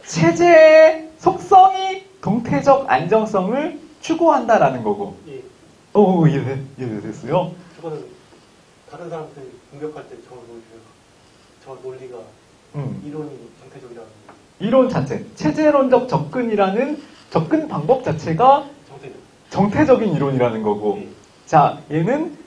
체제의 속성이 동태적 안정성을 추구한다라는 거고. 이해됐어요? 저거는 다른 사람들 공격할 때 저걸 보여줘요. 저 논리가 이론이 정태적이라는 거. 이론 자체, 체제론적 접근이라는 접근 방법 자체가 정태적인 이론이라는 거고. 자, 얘는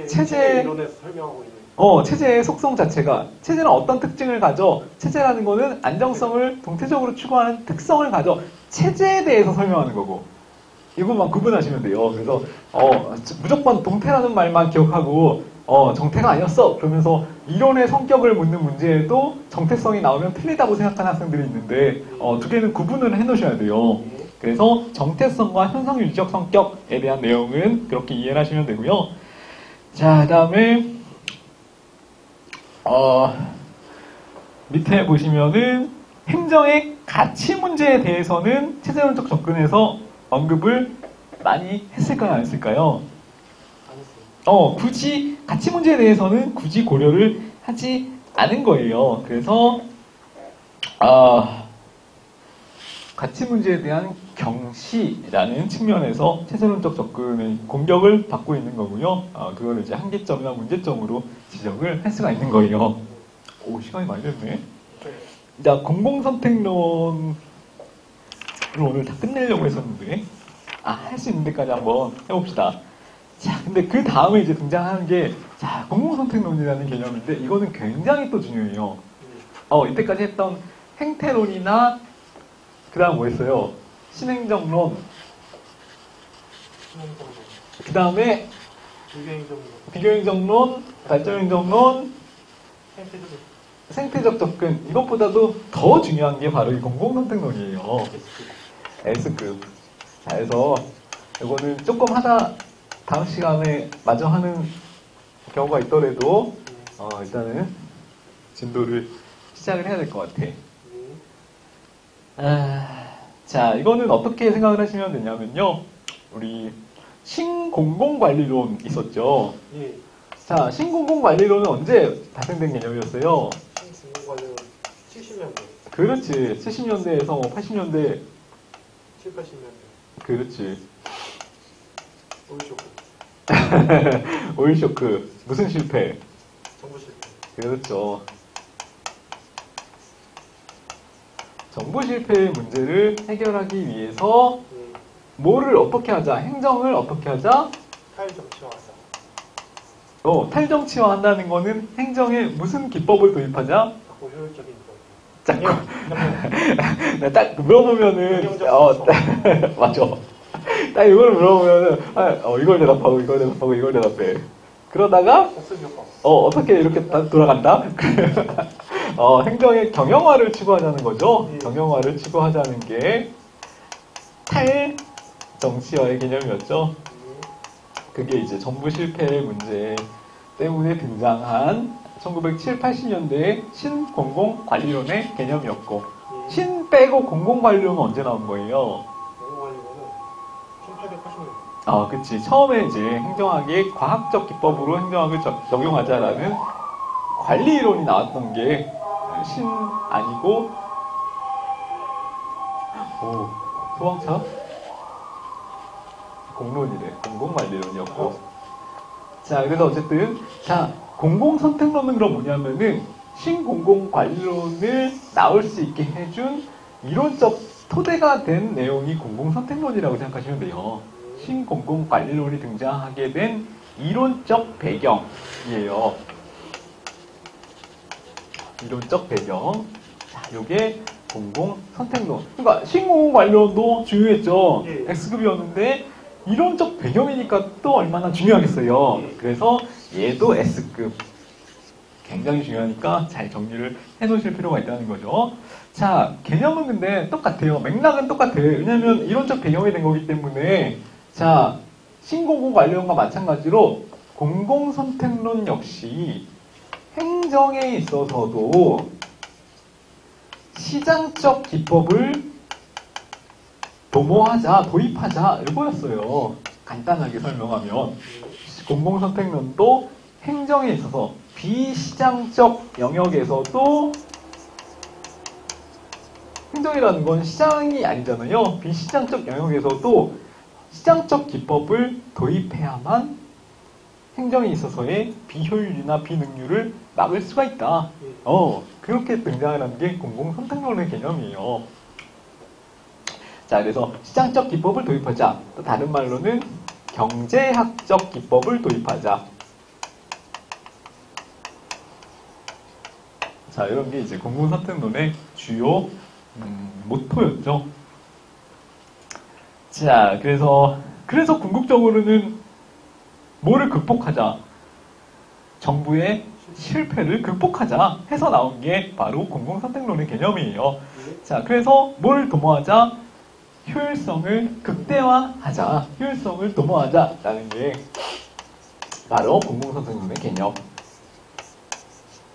체제 이론에서 설명하고 있는. 체제의 속성 자체가, 체제는 어떤 특징을 가져? 체제라는 거는 안정성을 동태적으로 추구하는 특성을 가져. 체제에 대해서 설명하는 거고. 이것만 구분하시면 돼요. 그래서 무조건 동태라는 말만 기억하고 정태가 아니었어 그러면서 이론의 성격을 묻는 문제에도 정태성이 나오면 틀리다고 생각하는 학생들이 있는데 두 개는 구분을 해놓으셔야 돼요. 그래서 정태성과 현상 유지적 성격에 대한 내용은 그렇게 이해를 하시면 되고요. 자, 다음에 밑에 보시면은 행정의 가치 문제에 대해서는 체제론적 접근에서 언급을 많이 했을까요, 안 했을까요? 안 했어요. 굳이 가치 문제에 대해서는 굳이 고려를 하지 않은 거예요. 그래서 가치 문제에 대한 경시라는 측면에서 체제론적 접근의 공격을 받고 있는 거고요. 그거를 이제 한계점이나 문제점으로 지적을 할 수가 있는 거예요. 시간이 많이 됐네. 자, 공공선택론을 오늘 다 끝내려고 했었는데, 할 수 있는 데까지 한번 해봅시다. 자, 근데 그 다음에 이제 등장하는 게, 자, 공공선택론이라는 개념인데, 이거는 굉장히 또 중요해요. 이때까지 했던 행태론이나, 그 다음 뭐 했어요? 신행정론. 그 다음에, 비교행정론. 비교행정론, 발전행정론, 생태적 접근, 이것보다도 더 중요한 게 바로 이 공공선택론이에요. S급. 자, 그래서 이거는 조금 하다 다음 시간에 마저 하는 경우가 있더라도 일단은 진도를 시작을 해야 될 것 같아. 자, 이거는 어떻게 생각을 하시면 되냐면요. 우리 신공공관리론 있었죠. 예. 자, 신공공관리론은 언제 발생된 개념이었어요? 신공관리론 70년대, 그렇지. 70년대에서 80년대. 7, 80년대. 그렇지. 오일쇼크. 오일쇼크. 무슨 실패? 정부 실패. 그렇죠. 정부 실패의 문제를 해결하기 위해서 예. 뭐를 어떻게 하자? 행정을 어떻게 하자? 탈정치화하자. 탈정치화 한다는 거는 행정에 무슨 기법을 도입하자? 작고 효율적인 거. 자, 딱 물어보면은, 경영적 맞아. 딱 이걸 물어보면은, 이걸 대답하고, 이걸 대답하고, 이걸 대답해. 그러다가, 복습 효과. 어떻게 이렇게 돌아간다? 행정의 경영화를 추구하자는 거죠. 예. 경영화를 추구하자는 게 탈정치화의 개념이었죠. 그게 이제 정부 실패의 문제 때문에 등장한 1970, 80년대의 신공공관리론의 개념이었고, 예. 신 빼고 공공관리론은 언제 나온 거예요? 공공관리론은 1880년. 그치. 처음에 이제 행정학의 과학적 기법으로 행정학을 적용하자라는 관리론이 나왔던 게 신 아니고, 소방차? 공론이래. 공공관리론이었고. 자, 그래서 어쨌든, 자, 공공선택론은 그럼 뭐냐면은, 신공공관리론을 나올 수 있게 해준 이론적 토대가 된 내용이 공공선택론이라고 생각하시면 돼요. 신공공관리론이 등장하게 된 이론적 배경이에요. 이론적 배경. 자, 요게 공공선택론. 그러니까 신공공관리론도 중요했죠. 예. X급이었는데 이론적 배경이니까 또 얼마나 중요하겠어요. 예. 그래서 얘도 S급. 굉장히 중요하니까 잘 정리를 해놓으실 필요가 있다는 거죠. 자, 개념은 근데 똑같아요. 맥락은 똑같아요. 왜냐면 이론적 배경이 된 거기 때문에. 자, 신공공관리론과 마찬가지로 공공선택론 역시 행정에 있어서도 시장적 기법을 도입하자 이거였어요. 간단하게 설명하면 공공선택론도 행정에 있어서 비시장적 영역에서도, 행정이라는 건 시장이 아니잖아요. 비시장적 영역에서도 시장적 기법을 도입해야만 행정에 있어서의 비효율이나 비능률을 막을 수가 있다. 그렇게 등장하는 게 공공선택론의 개념이에요. 자, 그래서 시장적 기법을 도입하자. 또 다른 말로는 경제학적 기법을 도입하자. 자, 이런 게 이제 공공선택론의 주요 모토였죠. 자, 그래서 궁극적으로는 뭐를 극복하자? 정부의 실패를 극복하자 해서 나온 게 바로 공공선택론의 개념이에요. 자, 그래서 뭘 도모하자? 효율성을 극대화하자. 효율성을 도모하자라는 게 바로 공공선택론의 개념.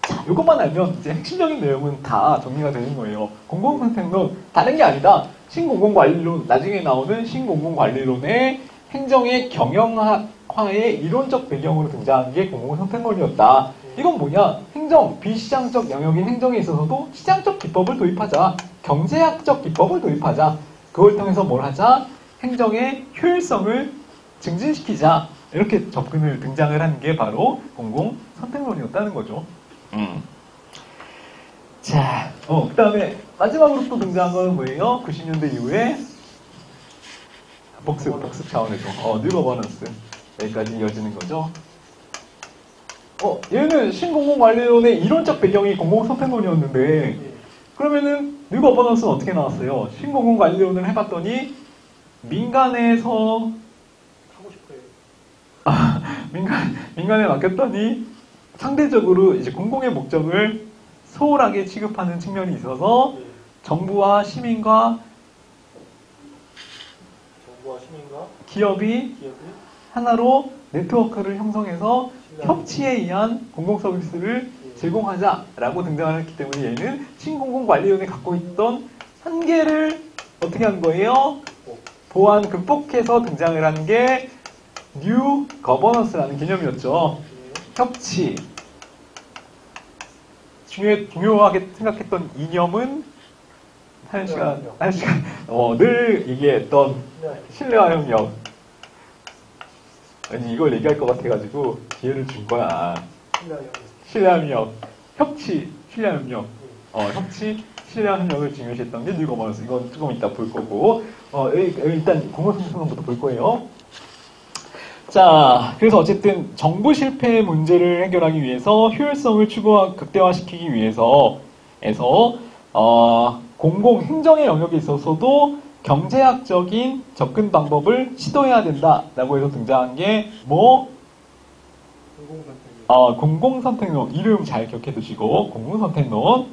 자, 이것만 알면 이제 핵심적인 내용은 다 정리가 되는 거예요. 공공선택론, 다른 게 아니다. 신공공관리론, 나중에 나오는 신공공관리론의 행정의 경영화의 이론적 배경으로 등장한 게 공공선택론이었다. 이건 뭐냐? 행정, 비시장적 영역인 행정에 있어서도 시장적 기법을 도입하자. 경제학적 기법을 도입하자. 그걸 통해서 뭘 하자? 행정의 효율성을 증진시키자. 이렇게 등장을 하는 게 바로 공공선택론이었다는 거죠. 자, 그 다음에 마지막으로 또 등장한 건 뭐예요? 90년대 이후에 복습 차원에서 뉴 거버넌스 여기까지 이어지는 거죠. 얘는 신공공관리론의 이론적 배경이 공공선택론이었는데 그러면은 뉴 거버넌스는 어떻게 나왔어요? 신공공관리론을 해봤더니 민간에서 하고 싶어요. 민간에 맡겼더니 상대적으로 이제 공공의 목적을 소홀하게 취급하는 측면이 있어서 예. 정부와 시민과 기업이 하나로 네트워크를 형성해서 협치에 의한 공공 서비스를 제공하자라고 등장했기 때문에 얘는 신공공관리위원회 갖고 있던 한계를 어떻게 한 거예요? 보완 극복해서 등장을 한 게 뉴 거버넌스라는 개념이었죠. 협치. 중요하게 생각했던 이념은 한 시간 늘 얘기했던 신뢰와 협력. 아니 이걸 얘기할 것 같아가지고 기회를 준 거야. 신뢰와 협력, 협치, 신뢰와 협력. 협치, 신뢰와 협력을 중요시했던 게 뉴 거버넌스. 이건 조금 이따 볼 거고. 일단 공공성부터 볼 거예요. 자, 그래서 어쨌든 정부 실패 문제를 해결하기 위해서 효율성을 극대화시키기 위해서 공공 행정의 영역에 있어서도 경제학적인 접근 방법을 시도해야 된다라고 해서 등장한 게 공공선택론. 이름 잘 기억해 두시고 공공선택론.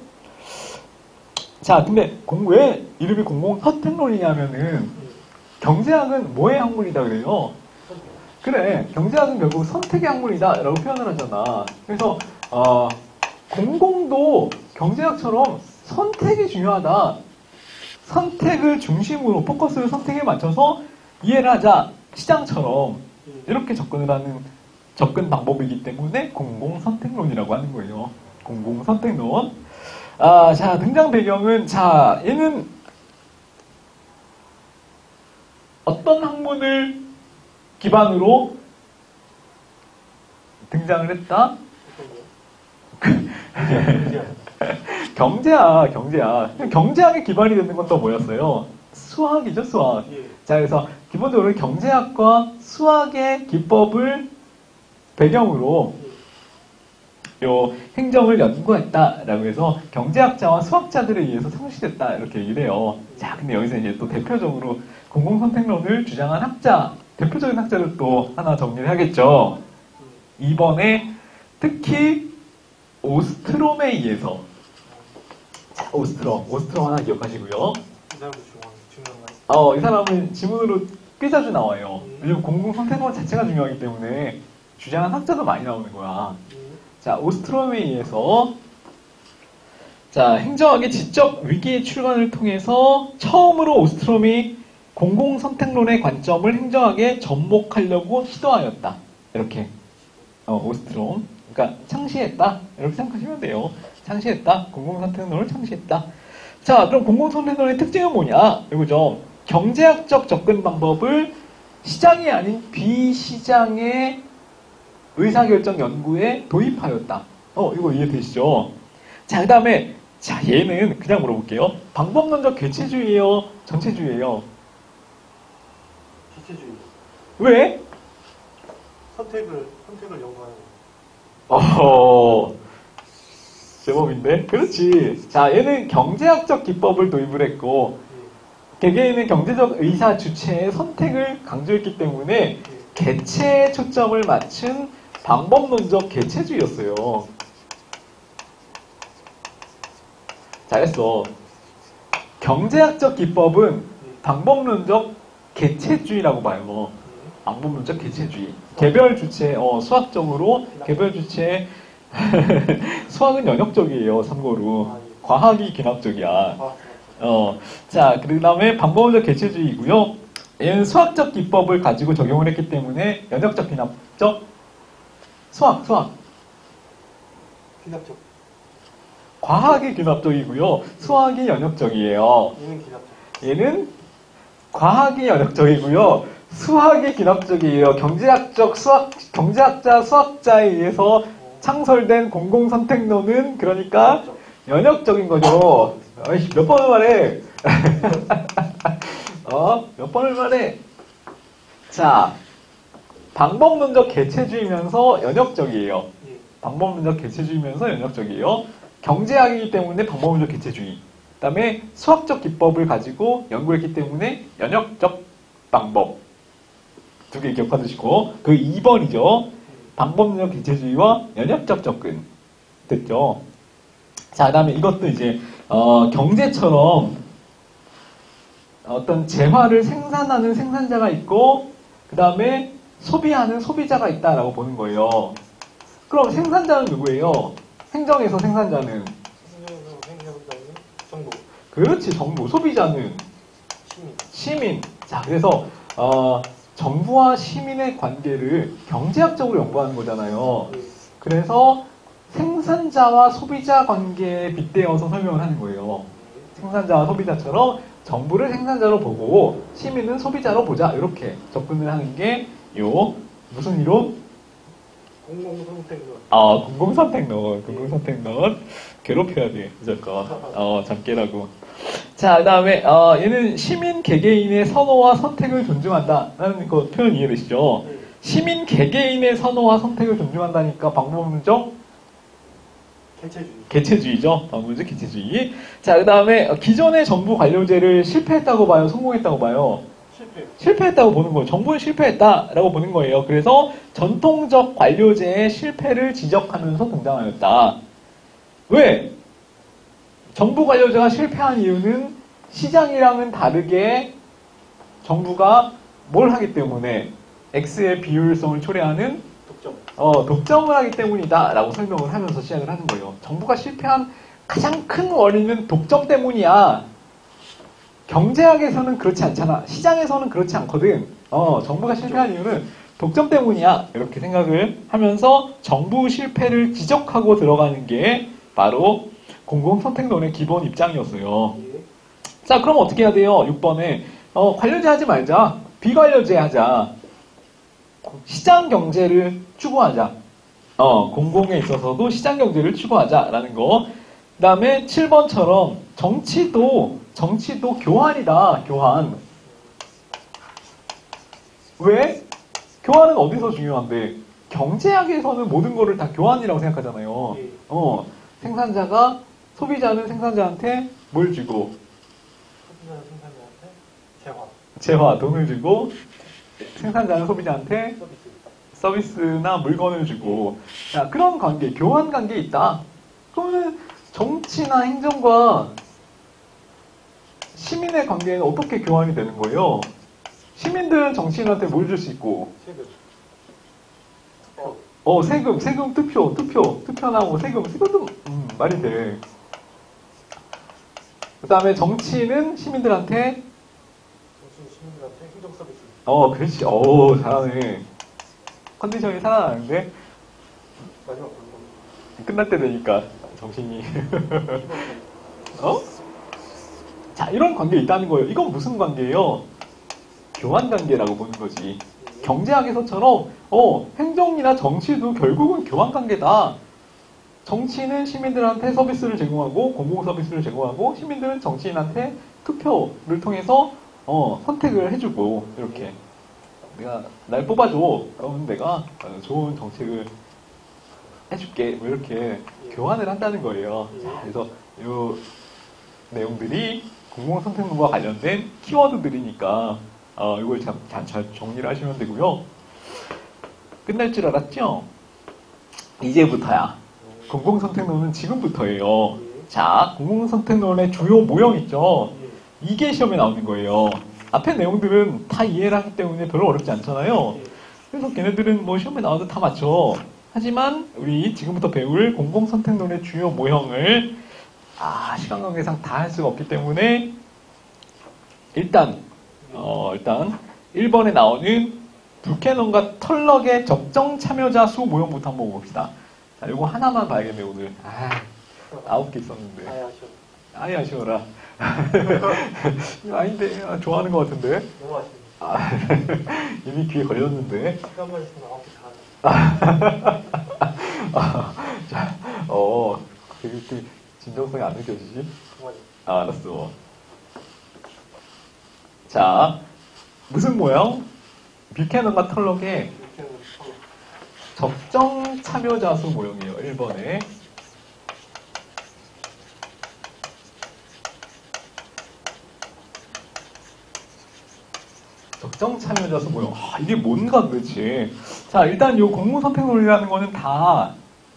자, 근데 왜 이름이 공공선택론이냐면은 경제학은 뭐의 학문이다 그래요? 그래, 경제학은 결국 선택의 학문이다 라고 표현을 하잖아. 그래서 공공도 경제학처럼 선택이 중요하다. 선택을 중심으로 포커스를 선택에 맞춰서 이해를 하자. 시장처럼 이렇게 접근을 하는 접근 방법이기 때문에 공공선택론이라고 하는 거예요. 공공선택론. 자, 등장 배경은, 자, 얘는 어떤 학문을 기반으로 등장을 했다? 경제학. 경제학의 기반이 되는 건 또 뭐였어요? 수학이죠, 수학. 자, 그래서 기본적으로 경제학과 수학의 기법을 배경으로 요 행정을 연구했다라고 해서 경제학자와 수학자들에 의해서 성취됐다 이렇게 얘기를 해요. 자, 근데 여기서 이제 또 대표적으로 공공선택론을 주장한 학자, 대표적인 학자를 또 하나 정리를 하겠죠. 이번에 특히 오스트롬에 의해서. 자, 오스트롬 하나 기억하시고요. 이 사람도 중요한가요? 이 사람은 지문으로 꽤 자주 나와요. 왜냐면 공공선택론 자체가 중요하기 때문에 주장한 학자도 많이 나오는 거야. 자, 오스트롬에 의해서 자, 행정학의 지적 위기의 출간을 통해서 처음으로 오스트롬이 공공선택론의 관점을 행정학에 접목하려고 시도하였다. 이렇게 오스트롬. 그러니까 창시했다. 이렇게 생각하시면 돼요. 창시했다. 공공선택론을 창시했다. 자, 그럼 공공선택론의 특징은 뭐냐? 이거죠. 경제학적 접근 방법을 시장이 아닌 비시장의 의사결정 연구에 도입하였다. 이거 이해되시죠? 자, 그 다음에, 자, 얘는 그냥 물어볼게요. 방법론적 개체주의예요? 전체주의예요? 개체주의. 왜? 선택을 연구하는 거. 제법인데? 그렇지. 자, 얘는 경제학적 기법을 도입을 했고, 개개인의 경제적 의사 주체의 선택을 강조했기 때문에 개체에 초점을 맞춘 방법론적 개체주의였어요. 잘했어. 경제학적 기법은 방법론적 개체주의라고 봐요. 방법론적 개체주의. 개별 주체, 수학적으로 개별 주체, 수학은 연역적이에요, 참고로. 과학이 기납적이야. 자, 그 다음에 방법론적 개체주의이고요. 얘는 수학적 기법을 가지고 적용을 했기 때문에 연역적, 기납적, 수학. 기납적. 과학이 기납적이고요. 수학이 연역적이에요. 얘는 과학이 연역적이고요. 수학이 기납적이에요. 경제학자, 수학자에 의해서 창설된 공공선택론은 그러니까 연역적인 거죠. 몇 번을 말해? 몇 번을 말해? 자, 방법론적 개체주의면서 연역적이에요. 방법론적 개체주의면서 연역적이에요. 경제학이기 때문에 방법론적 개체주의. 그 다음에 수학적 기법을 가지고 연구를 했기 때문에 연역적 방법. 두 개 기억해두시고, 그 2번이죠. 방법론적 개체주의와 연역적 접근. 됐죠? 자, 그 다음에 이것도 이제, 경제처럼 어떤 재화를 생산하는 생산자가 있고, 그 다음에 소비하는 소비자가 있다라고 보는 거예요. 그럼 생산자는 누구예요? 행정에서 생산자는? 생산자는 정부. 그렇지, 정부. 소비자는? 시민. 자, 그래서, 정부와 시민의 관계를 경제학적으로 연구하는 거잖아요. 그래서 생산자와 소비자 관계에 빗대어서 설명을 하는 거예요. 생산자와 소비자처럼 정부를 생산자로 보고 시민은 소비자로 보자. 이렇게 접근을 하는 게 무슨 이론? 공공선택론. 공공선택론. 괴롭혀야 돼, 무조건. 잡깨라고. 자, 그 다음에, 얘는 시민 개개인의 선호와 선택을 존중한다. 라는 거 표현 이해되시죠? 시민 개개인의 선호와 선택을 존중한다니까 방법론적? 개체주의죠. 방법론적 개체주의. 자, 그 다음에, 기존의 정부 관료제를 실패했다고 봐요? 성공했다고 봐요? 실패했다고 보는 거예요. 정부는 실패했다라고 보는 거예요. 그래서 전통적 관료제의 실패를 지적하면서 등장하였다. 왜? 정부 관료제가 실패한 이유는 시장이랑은 다르게 정부가 뭘 하기 때문에 X의 비효율성을 초래하는 독점을 하기 때문이다 라고 설명을 하면서 시작을 하는 거예요. 정부가 실패한 가장 큰 원인은 독점 때문이야. 경제학에서는 그렇지 않잖아. 시장에서는 그렇지 않거든. 정부가 실패한 이유는 독점 때문이야. 이렇게 생각을 하면서 정부 실패를 지적하고 들어가는 게 바로 공공선택론의 기본 입장이었어요. 자, 그럼 어떻게 해야 돼요? 6번에 관료제 하지 말자. 비관료제 하자. 시장 경제를 추구하자. 공공에 있어서도 시장 경제를 추구하자라는 거. 그 다음에 7번처럼 정치도 교환이다. 교환. 왜? 교환은 어디서 중요한데? 경제학에서는 모든 거를 다 교환이라고 생각하잖아요. 생산자가 소비자는 생산자한테 뭘 주고? 소비자는 생산자한테 재화, 돈을 주고 생산자는 소비자한테 서비스나 물건을 주고. 자, 그런 관계, 교환 관계에 있다. 그러면 정치나 행정과 시민의 관계는 어떻게 교환이 되는 거예요? 시민들은 정치인한테 뭘 줄 수 있고? 세금, 투표나 뭐 세금도 말이 돼. 그 다음에 정치인은 시민들한테 행정 서비스. 그렇지. 잘하네. 컨디션이 살아나는데 마지막 끝날 때 되니까 정신이. 자, 이런 관계 있다는 거예요. 이건 무슨 관계예요? 교환 관계라고 보는 거지. 경제학에서처럼 행정이나 정치도 결국은 교환 관계다. 정치는 시민들한테 서비스를 제공하고 공공 서비스를 제공하고 시민들은 정치인한테 투표를 통해서 선택을 해주고 이렇게 내가 날 뽑아줘. 그러면 내가 좋은 정책을 해줄게. 뭐 이렇게 교환을 한다는 거예요. 자, 그래서 이 내용들이 공공선택론과 관련된 키워드들이니까 이걸 잘 정리를 하시면 되고요. 끝날 줄 알았죠? 이제부터야. 공공선택론은 지금부터예요. 자, 공공선택론의 주요 모형 있죠? 이게 시험에 나오는 거예요. 앞에 내용들은 다 이해를 하기 때문에 별로 어렵지 않잖아요. 그래서 걔네들은 뭐 시험에 나와도 다 맞춰. 하지만 우리 지금부터 배울 공공선택론의 주요 모형을 시간 관계상 다 할 수가 없기 때문에 일단 1번에 나오는 뷰캐넌과 털럭의 적정 참여자 수 모형부터 한번 봅시다. 자, 요거 하나만 봐야겠네, 오늘. 9개 있었는데. 아예 아쉬워라. 이거 아닌데, 좋아하는 것 같은데. 너무 아쉽네. 이미 귀에 걸렸는데. 시간만 있으면 9개 다 하네. 자, 되게 진정성이 안 느껴지지? 알았어. 자, 무슨 모양? 뷰캐넌과 털럭의 적정 참여자 수 모형이에요. 1번에. 적정 참여자 수 모형. 이게 뭔가 도대체. 자, 일단 이 공공선택론이라는 거는 다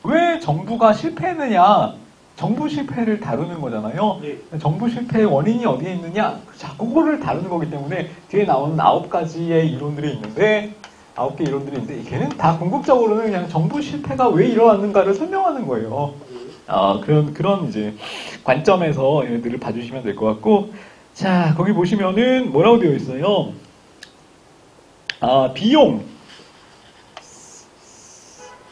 왜 정부가 실패했느냐 정부 실패를 다루는 거잖아요. 네. 정부 실패의 원인이 어디에 있느냐? 자, 그거를 다루는 거기 때문에 뒤에 나오는 9가지의 이론들이 있는데 9개 이론들이 있는데 걔는 다 궁극적으로는 그냥 정부 실패가 왜 일어났는가를 설명하는 거예요. 그런 이제 관점에서 얘네들을 봐주시면 될 것 같고, 자, 거기 보시면은 뭐라고 되어 있어요? 비용.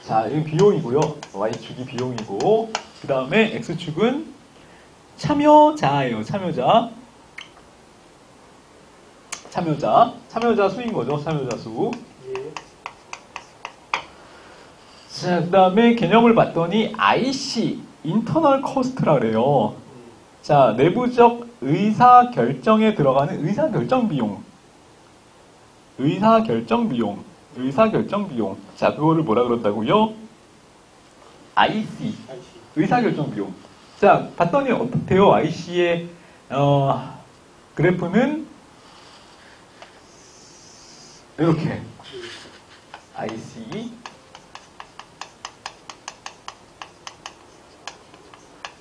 자, 이건 비용이고요. Y축이 비용이고, 그 다음에 X축은 참여자예요. 참여자 수인 거죠. 참여자 수. 예. 자, 그 다음에 개념을 봤더니 IC, 인터널 커스트라 그래요. 자, 내부적 의사 결정에 들어가는 의사 결정 비용. 자, 그거를 뭐라 그런다고요? IC. 의사 결정 비용. 자, 봤더니 어떻대요? IC의 그래프는 이렇게 IC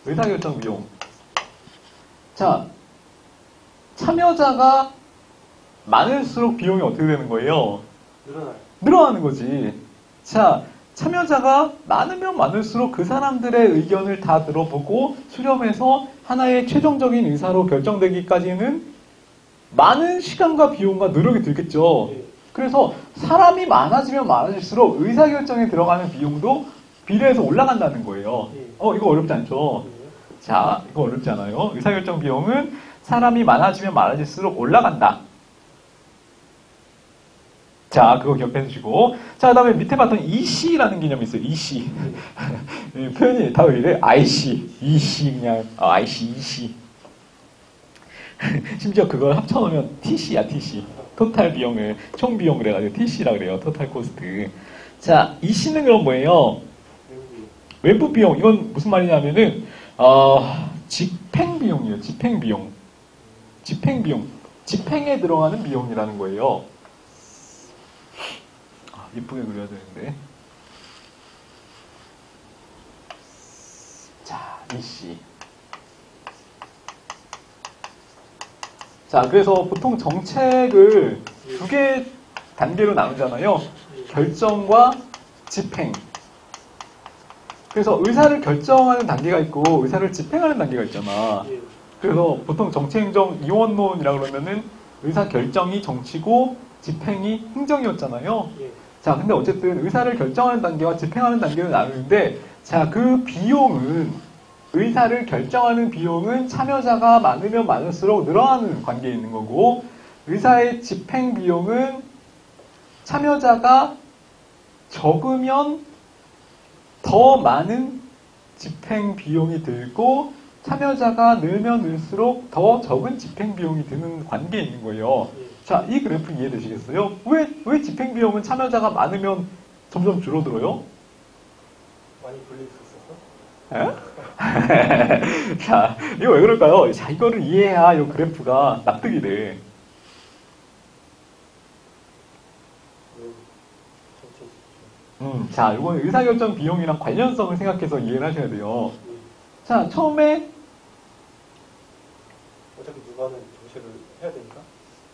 의사결정 비용. 자, 참여자가 많을수록 비용이 어떻게 되는 거예요? 늘어나는 거지. 자, 참여자가 많으면 많을수록 그 사람들의 의견을 다 들어보고 수렴해서 하나의 최종적인 의사로 결정되기까지는 많은 시간과 비용과 노력이 들겠죠. 예. 그래서 사람이 많아지면 많아질수록 의사결정에 들어가는 비용도 비례해서 올라간다는 거예요. 예. 이거 어렵지 않죠? 예. 자, 이거 어렵지 않아요? 의사결정 비용은 사람이 많아지면 많아질수록 올라간다. 자, 그거 기억해 주시고. 자, 그 다음에 밑에 봤더니 EC라는 개념이 있어요. EC. 표현이 다 왜 이래? IC, EC 그냥. IC, EC. 심지어 그걸 합쳐놓으면 TC야, TC. 토탈 비용을, 총 비용을 해가지고 TC라 그래요. 토탈 코스트. 자, EC는 그럼 뭐예요? 외부 비용. 이건 무슨 말이냐면은, 집행 비용이에요. 집행 비용. 집행에 들어가는 비용이라는 거예요. 예쁘게 그려야 되는데. 자, EC. 자, 그래서 보통 정책을 두 개 단계로 나누잖아요. 결정과 집행. 그래서 의사를 결정하는 단계가 있고 의사를 집행하는 단계가 있잖아. 그래서 보통 정치행정 이원론이라고 그러면은 의사 결정이 정치고 집행이 행정이었잖아요. 자, 근데 어쨌든 의사를 결정하는 단계와 집행하는 단계를 나누는데, 자, 그 비용은, 의사를 결정하는 비용은 참여자가 많으면 많을수록 늘어나는 관계에 있는 거고, 의사의 집행 비용은 참여자가 적으면 더 많은 집행 비용이 들고, 참여자가 늘면 늘수록 더 적은 집행 비용이 드는 관계에 있는 거예요. 자, 이 그래프 이해되시겠어요? 왜 집행 비용은 참여자가 많으면 점점 줄어들어요? 많이 불릴 수 있어서? 에? 자, 이거 왜 그럴까요? 자, 이거를 이해해야 이 그래프가 납득이 돼. 자, 이건 의사결정 비용이랑 관련성을 생각해서 이해를 하셔야 돼요. 자, 처음에 어차피 누가는 정책을 해야 되니까.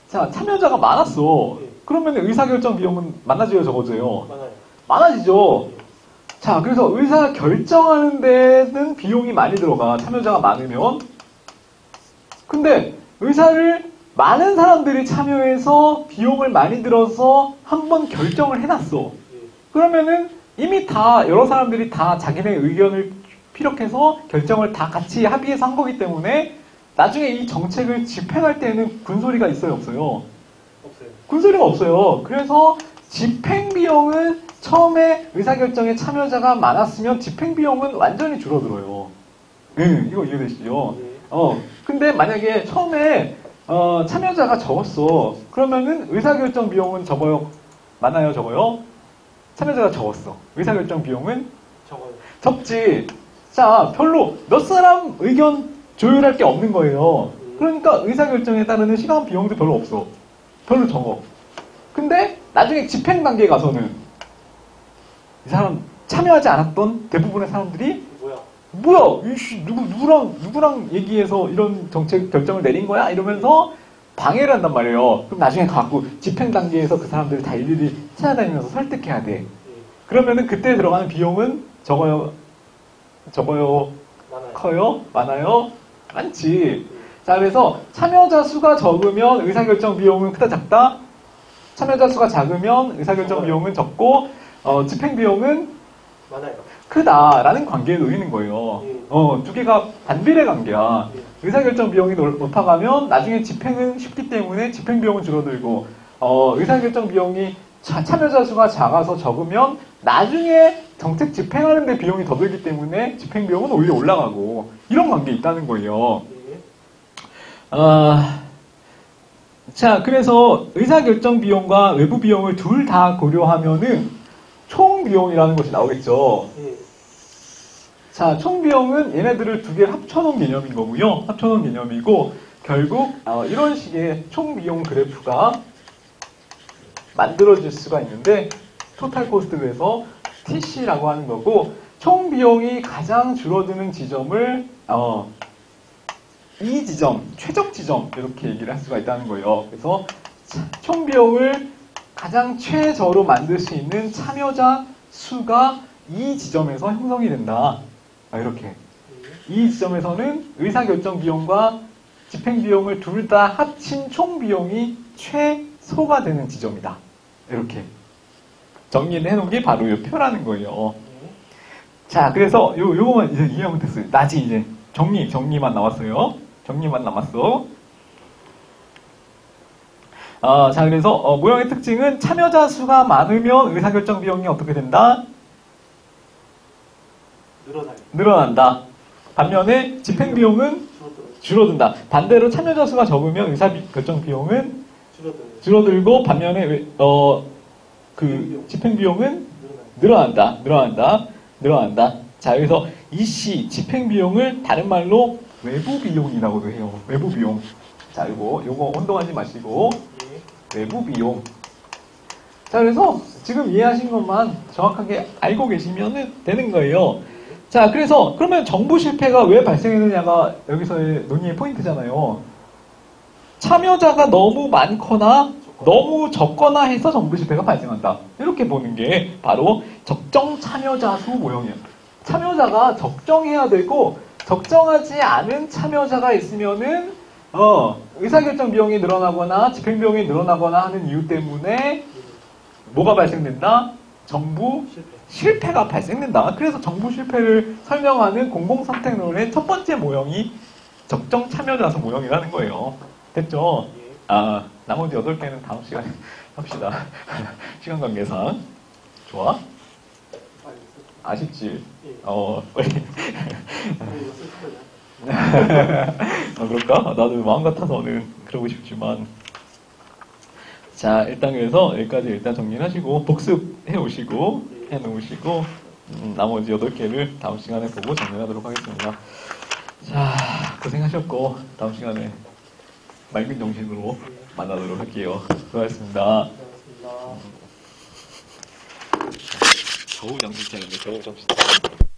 자, 참여자가 많았어. 그러면 의사결정 비용은 많아져요, 적어져요? 많아요. 많아지죠. 자, 그래서 의사 결정하는 데는 비용이 많이 들어가. 참여자가 많으면. 근데 의사를 많은 사람들이 참여해서 비용을 많이 들어서 한번 결정을 해놨어. 그러면은 이미 다 여러 사람들이 다 자기네 의견을 피력해서 결정을 다 같이 합의해서 한 거기 때문에 나중에 이 정책을 집행할 때는 군소리가 있어요, 없어요? 없어요. 군소리가 없어요. 그래서 집행 비용은 처음에 의사결정에 참여자가 많았으면 집행 비용은 완전히 줄어들어요. 이거 이해되시죠? 근데 만약에 처음에 참여자가 적었어. 그러면은 의사결정 비용은 적어요? 많아요, 적어요? 참여자가 적었어. 의사결정 비용은? 적어요. 적지. 자, 별로 몇 사람 의견 조율할 게 없는 거예요. 그러니까 의사결정에 따르는 시간 비용도 별로 없어. 별로 적어. 근데 나중에 집행 단계에 가서는 이 사람 참여하지 않았던 대부분의 사람들이 뭐야? 뭐야, 이씨, 누구랑 얘기해서 이런 정책 결정을 내린 거야? 이러면서 방해를 한단 말이에요. 그럼 나중에 갖고 집행 단계에서 그 사람들을 다 일일이 찾아다니면서 설득해야 돼. 예. 그러면은 그때 들어가는 비용은 적어요, 많아요. 커요? 많아요? 많지. 자, 그래서 참여자 수가 적으면 의사결정 비용은 크다, 작다? 참여자 수가 작으면 의사결정 비용은 적고, 집행 비용은 많아요. 크다라는 관계에 놓이는 거예요. 예. 두 개가 반비례 관계야. 예. 의사결정 비용이 높아가면 나중에 집행은 쉽기 때문에 집행 비용은 줄어들고, 의사결정 비용이 참여자 수가 작아서 적으면 나중에 정책 집행하는데 비용이 더 들기 때문에 집행 비용은 오히려 올라가고 이런 관계에 있다는 거예요. 예. 자, 그래서 의사결정 비용과 외부 비용을 둘 다 고려하면은 총 비용이라는 것이 나오겠죠. 예. 자, 총 비용은 얘네들을 두 개를 합쳐놓은 개념인 거고요. 합쳐놓은 개념이고 결국 이런 식의 총 비용 그래프가 만들어질 수가 있는데 토탈 코스트에서 TC라고 하는 거고 총 비용이 가장 줄어드는 지점을 이 지점, 최적 지점 이렇게 얘기를 할 수가 있다는 거예요. 그래서 총 비용을 가장 최저로 만들 수 있는 참여자 수가 이 지점에서 형성이 된다. 이렇게. 이 지점에서는 의사결정 비용과 집행 비용을 둘 다 합친 총 비용이 최소가 되는 지점이다. 이렇게 정리를 해놓은 게 바로 이 표라는 거예요. 자, 그래서 요거만 이제 이해하면 됐어요. 나지 이제 정리만 나왔어요. 정리만 남았어. 자, 그래서 모형의 특징은 참여자 수가 많으면 의사결정 비용이 어떻게 된다? 늘어난다. 반면에 집행 비용은 줄어든다. 반대로 참여자 수가 적으면 의사결정 비용은 줄어들고 반면에 집행 비용은 늘어난다. 자, 그래서 이씨 집행 비용을 다른 말로 외부 비용이라고도 해요. 외부 비용. 자, 요거 혼동하지 마시고 외부 비용. 자, 그래서 지금 이해하신 것만 정확하게 알고 계시면 되는 거예요. 자, 그러면 정부 실패가 왜 발생했느냐가 여기서의 논의의 포인트잖아요. 참여자가 너무 많거나 너무 적거나 해서 정부 실패가 발생한다. 이렇게 보는 게 바로 적정 참여자 수 모형이에요. 참여자가 적정해야 되고 적정하지 않은 참여자가 있으면은 의사결정 비용이 늘어나거나 집행 비용이 늘어나거나 하는 이유 때문에 뭐가 발생된다? 정부 실패가 발생된다. 그래서 정부 실패를 설명하는 공공선택론의 첫 번째 모형이 적정 참여자 수 모형이라는 거예요. 됐죠? 나머지 8개는 다음 시간에 합시다. 시간 관계상. 좋아? 아쉽지? 빨리. 그럴까? 나도 마음 같아서는 그러고 싶지만. 자, 일단 그래서 여기까지 일단 정리를 하시고, 복습해 오시고, 해 놓으시고, 나머지 8개를 다음 시간에 보고 정리하도록 하겠습니다. 자, 고생하셨고, 다음 시간에 맑은 정신으로 만나도록 할게요. 수고하셨습니다. 겨우 정신 차렸네, 겨우 정신 차렸네.